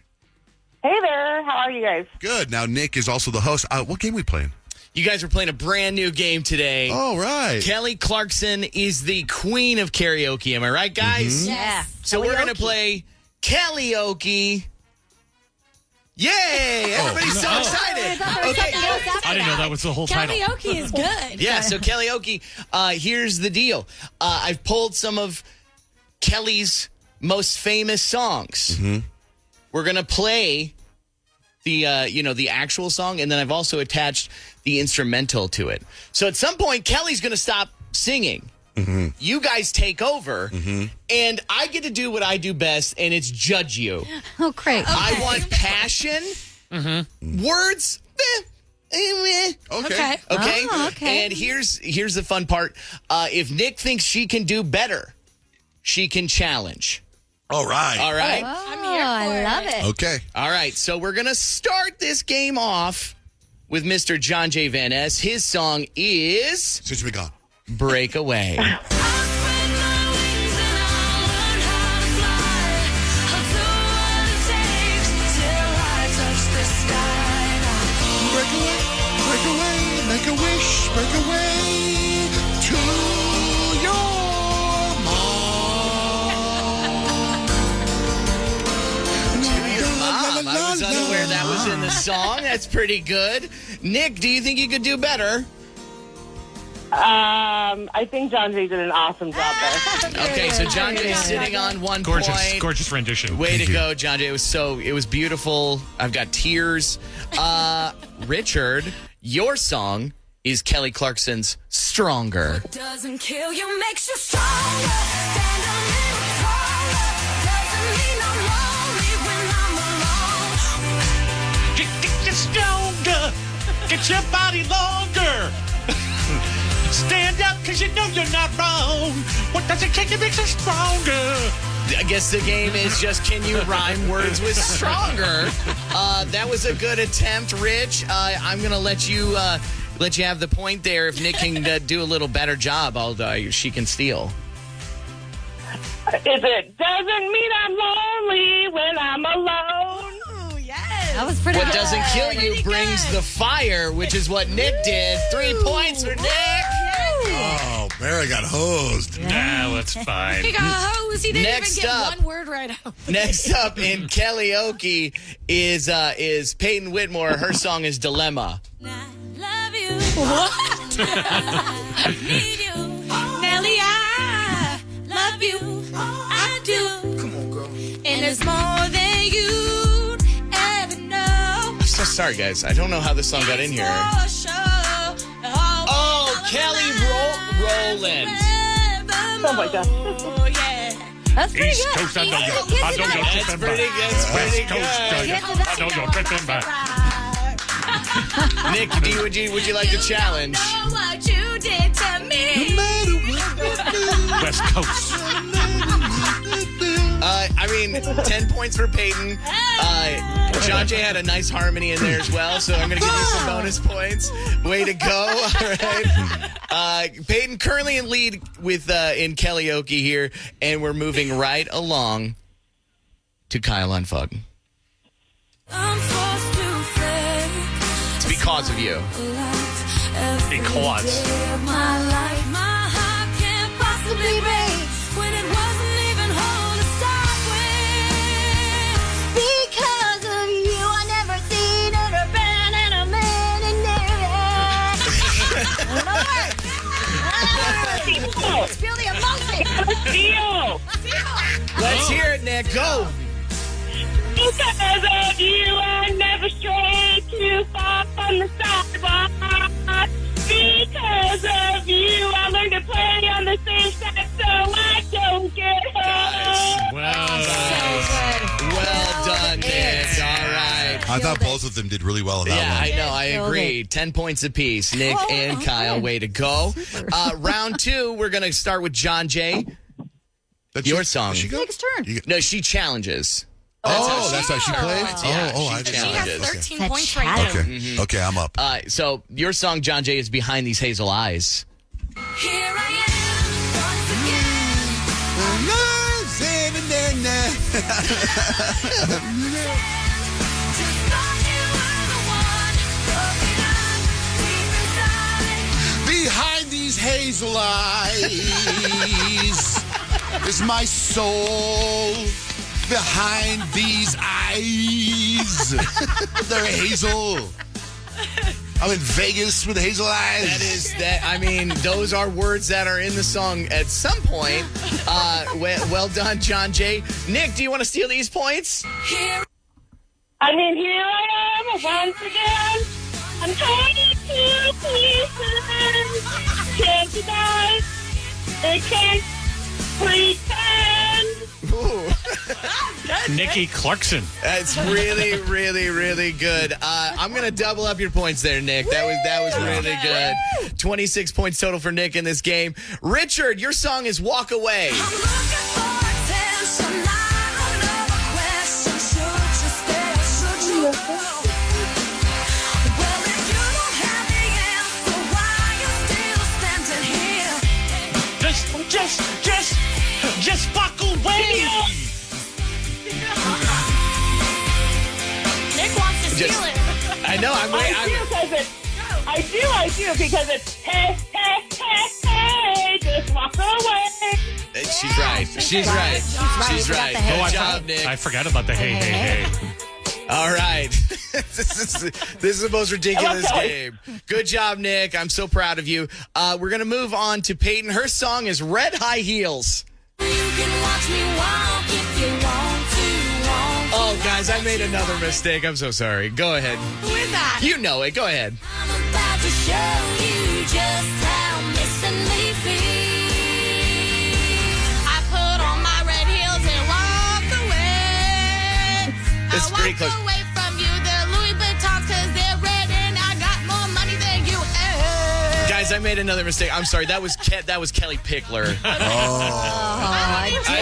Hey there, how are you guys? Good. Now Nick is also the host. What game are we playing? You guys are playing a brand new game today. Oh, right. Kelly Clarkson is the queen of karaoke. Am I right, guys? Yeah. So we're going to play Kellyoke. Yay! Everybody's so excited. Okay. I didn't know that was the whole title. Karaoke is good. Yeah, so Kellyoke, here's the deal. I've pulled some of Kelly's most famous songs. We're going to play the actual song, and then I've also attached the instrumental to it. So at some point, Kelly's going to stop singing. You guys take over, and I get to do what I do best, and it's judge you. Oh, great. I want passion Words, Okay. Okay. Oh, okay. And here's the fun part. If Nick thinks she can do better, she can challenge. All right. All right. I'm here for I love it. Okay. All right. So we're gonna start this game off with Mr. Johnjay Van Ness. His song is Since you've been gone. "Breakaway." Break away, make a wish, break away to your Mom, I was unaware that was in the song. That's pretty good. Nick, do you think you could do better? I think Johnjay did an awesome job there. Okay, so Johnjay's sitting on 1 point. Gorgeous rendition. Way to go, Johnjay. It was beautiful. I've got tears. Richard, your song is Kelly Clarkson's "Stronger." Doesn't kill you, makes you stronger. Stand a little taller. Doesn't mean I'm lonely when I'm alone. Get stronger. Get your body longer. Stand up because you know you're not wrong. What doesn't kill you makes you stronger. I guess the game is just, can you rhyme words with "stronger"? That was a good attempt, Rich. I'm going to let you have the point there. If Nick can do a little better job, she can steal. Is it doesn't mean I'm lonely when I'm alone? Oh, yes. That was pretty What good. doesn't kill you brings the fire, which is what Nick did. 3 points for Nick. Oh, Mary got hosed. Nah, that's fine. He got hosed. He didn't Next even get up. one word right out. Next up in karaoke is Peyton Whitmore. Her song is "Dilemma." Love you. What? I need you. Nelly, I love you. I do. Come on, girl. And it's more than you'd ever know. I'm so sorry, guys. I don't know how this song got in here. For sure. Oh, Kelly Rowland. Oh my God. Oh, yeah. That's pretty East good. Coast, I know Easy you're to get tripping, That's but pretty good. That's West pretty Coast, good. Get to that. I know you're tripping, but Nick, would you like to challenge? Know what you did to me. West Coast. 10 points for Peyton. Johnjay had a nice harmony in there as well, so I'm going to give you some bonus points. Way to go. All right. Peyton currently in lead with in karaoke here, and we're moving right along to Kyle Unfug. I'm forced to fake It's because of you. Because. my life. My heart can't possibly break when it wasn't even whole to start with. Because of you, I never seen it or been in a minute. Feel the emotion. Deal. Let's hear it, Nick. Go. Because of you, I never strayed too far from the sidewalk. Because of you, I learned to play on the same side so I don't get hurt. Well done, Nick. All right. I thought both of them did really well in that Yeah, one. I know. I agree. 10 points apiece. Nick and Kyle, way to go. Round 2, we're going to start with Johnjay. That's Your song. Nick's turn. No, she challenges. That's how she plays? Yeah, I she didn't She know. has challenges. 13 That's points right now. Okay. Okay, I'm up. So your song, Johnjay, is Behind These Hazel Eyes. Here I am, once again. Just thought you were the one. Broken up, deep inside. Behind these hazel eyes is my soul. Behind these eyes, they're hazel. I'm in Vegas with hazel eyes. Those are words that are in the song at some point. Well done, Johnjay. Nick, do you want to steal these points? Here I am once again. I'm trying to pieces. Can't deny. They can't pretend. Ooh. Nikki Clarkson. That's really, really, really good. I'm going to double up your points there, Nick. That was really good. 26 points total for Nick in this game. Richard, your song is Walk Away. Just walk away. Nick wants to steal it. I know. I do because it's hey, just walk away. She's right. She's right. She's right. Good job, Nick. I forgot about the hey. All right. This is the most ridiculous game. Good job, Nick. I'm so proud of you. We're going to move on to Peyton. Her song is Red High Heels. Oh, guys, I made another mistake. I'm so sorry. Go ahead. Who is that? You know it. Go ahead. I'm about to show you just how missing me feels. I put on my red heels and walk away. It's I pretty walk close. away from you. They're Louis Vuittons because they're red and I got more money than you. Hey. Guys, I made another mistake. I'm sorry. That was Kelly Pickler.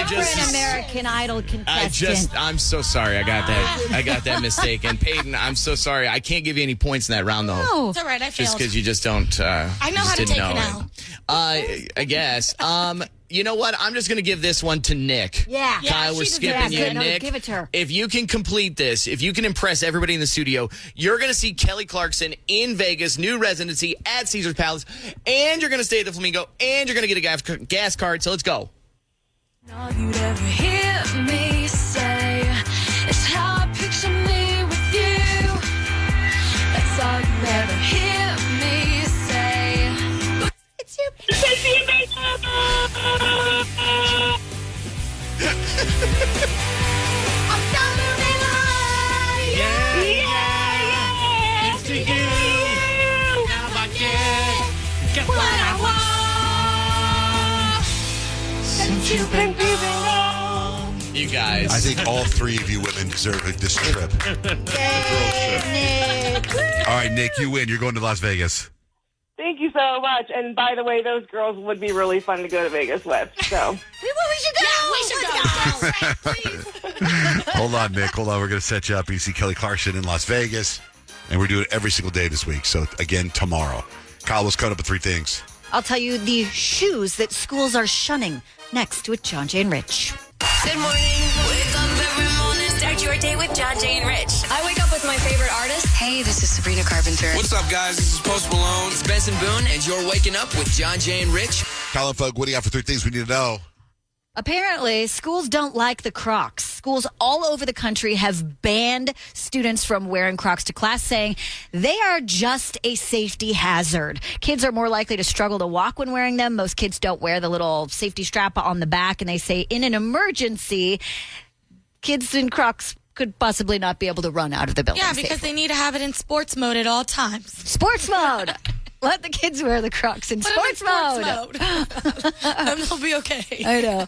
Different American Idol contestant. I'm so sorry. I got that mistake. And Peyton, I'm so sorry. I can't give you any points in that round, though. No. It's all right. I failed. Just because you just don't. I know how to take an L. I guess. You know what? I'm just going to give this one to Nick. Yeah. Kyle, we're skipping you, No, Nick. give it to her. If you can complete this, if you can impress everybody in the studio, you're going to see Kelly Clarkson in Vegas, new residency at Caesar's Palace, and you're going to stay at the Flamingo, and you're going to get a gas card. So let's go. All you'd ever hear me say is how I picture me with you. That's all you ever hear me say. It's you. I'm done moving on. Yeah. It's to you. Now I get What I want. Since you've been giving on. You guys. I think all three of you women deserve this trip. All right, Nick, you win. You're going to Las Vegas. Thank you so much. And by the way, those girls would be really fun to go to Vegas with. So We should go. Yeah, we should go. Hold on, Nick. Hold on. We're going to set you up. You see Kelly Clarkson in Las Vegas, and we're doing it every single day this week. So, again, tomorrow. Kyle was caught up with three things. I'll tell you the shoes that schools are shunning next with Johnjay and Rich. Good morning. Wake up every morning. Start your day with Johnjay and Rich. I wake up with my favorite artist. Hey, this is Sabrina Carpenter. What's up, guys? This is Post Malone. It's Benson Boone, and you're waking up with Johnjay and Rich. Kyle and Fug, what do you have for three things we need to know? Apparently, schools don't like the Crocs. Schools all over the country have banned students from wearing Crocs to class, saying they are just a safety hazard. Kids are more likely to struggle to walk when wearing them. Most kids don't wear the little safety strap on the back, and they say in an emergency, kids in Crocs could possibly not be able to run out of the building. Yeah, because they need to have it in sports mode at all times. Sports mode. Let the kids wear the Crocs in sports mode. And they'll be okay. I know.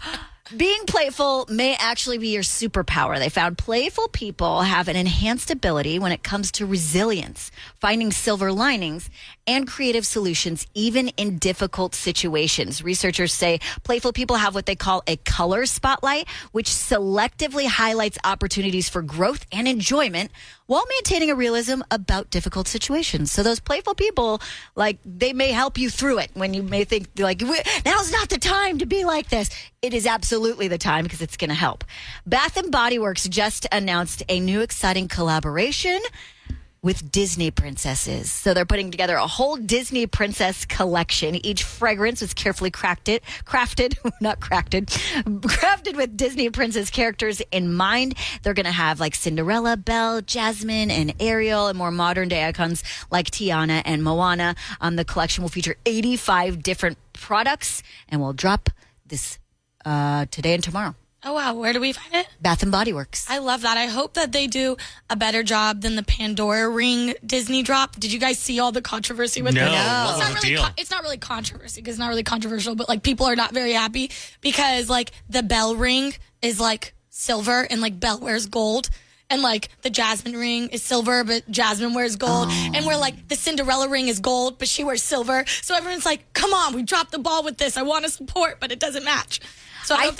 Being playful may actually be your superpower. They found playful people have an enhanced ability when it comes to resilience, finding silver linings, and creative solutions, even in difficult situations. Researchers say playful people have what they call a color spotlight, which selectively highlights opportunities for growth and enjoyment while maintaining a realism about difficult situations. So those playful people, like, they may help you through it when you may think, like, now's not the time to be like this. It is absolutely the time because it's going to help. Bath & Body Works just announced a new exciting collaboration with Disney princesses. So they're putting together a whole Disney princess collection. Each fragrance was carefully crafted with Disney princess characters in mind. They're going to have like Cinderella, Belle, Jasmine, and Ariel, and more modern day icons like Tiana and Moana. The collection will feature 85 different products and will drop this today and tomorrow. Oh, wow. Where do we find it? Bath & Body Works. I love that. I hope that they do a better job than the Pandora ring Disney drop. Did you guys see all the controversy with No. it? What was the deal? It's not really controversy because it's not really controversial, but like people are not very happy because like the Belle ring is like silver and like Belle wears gold. And like the Jasmine ring is silver, but Jasmine wears gold. And we're like, the Cinderella ring is gold, but she wears silver. So everyone's like, come on, we dropped the ball with this. I want to support, but it doesn't match. So I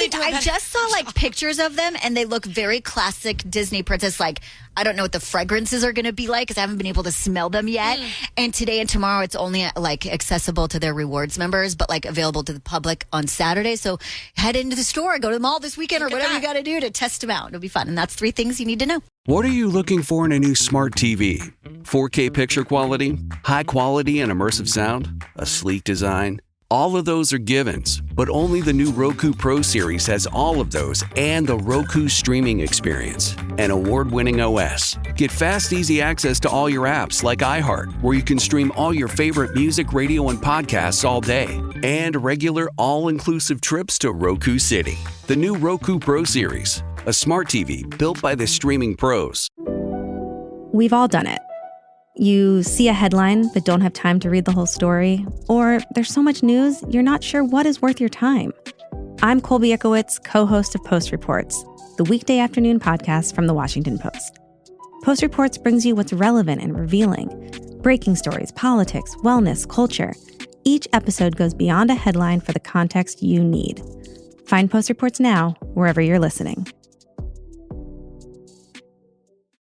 just saw like pictures of them, and they look very classic Disney princess. Like, I don't know what the fragrances are going to be like because I haven't been able to smell them yet. And today and tomorrow, it's only like accessible to their rewards members, but like available to the public on Saturday. So head into the store, go to the mall this weekend, or whatever you got to do to test them out. It'll be fun. And that's 3 things you need to know. What are you looking for in a new smart TV? 4K picture quality, high quality and immersive sound, a sleek design. All of those are givens, but only the new Roku Pro Series has all of those and the Roku streaming experience, an award-winning OS. Get fast, easy access to all your apps like iHeart, where you can stream all your favorite music, radio, and podcasts all day, and regular all-inclusive trips to Roku City. The new Roku Pro Series, a smart TV built by the streaming pros. We've all done it. You see a headline but don't have time to read the whole story, or there's so much news you're not sure what is worth your time. I'm Colby Ekowitz, co-host of Post Reports, the weekday afternoon podcast from The Washington Post. Post Reports brings you what's relevant and revealing. Breaking stories, politics, wellness, culture. Each episode goes beyond a headline for the context you need. Find Post Reports now, wherever you're listening.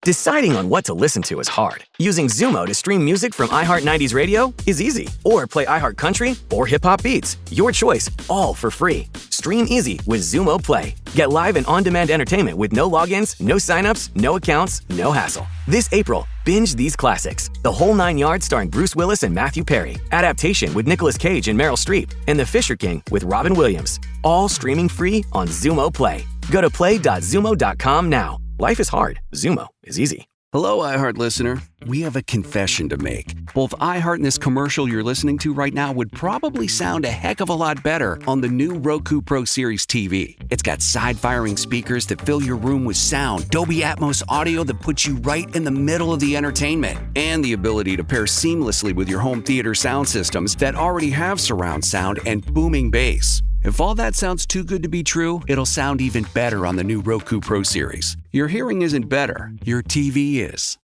Deciding on what to listen to is hard. Using Zumo to stream music from iHeart 90s Radio is easy. Or play iHeart Country or Hip Hop Beats. Your choice, all for free. Stream easy with Zumo Play. Get live and on-demand entertainment with no logins, no signups, no accounts, no hassle. This April, binge these classics. The Whole 9 Yards starring Bruce Willis and Matthew Perry. Adaptation with Nicolas Cage and Meryl Streep. And The Fisher King with Robin Williams. All streaming free on Zumo Play. Go to play.zumo.com now. Life is hard. Zumo is easy. Hello, iHeart listener. We have a confession to make. Both iHeart and this commercial you're listening to right now would probably sound a heck of a lot better on the new Roku Pro Series TV. It's got side-firing speakers that fill your room with sound, Dolby Atmos audio that puts you right in the middle of the entertainment, and the ability to pair seamlessly with your home theater sound systems that already have surround sound and booming bass. If all that sounds too good to be true, it'll sound even better on the new Roku Pro Series. Your hearing isn't better, your TV is.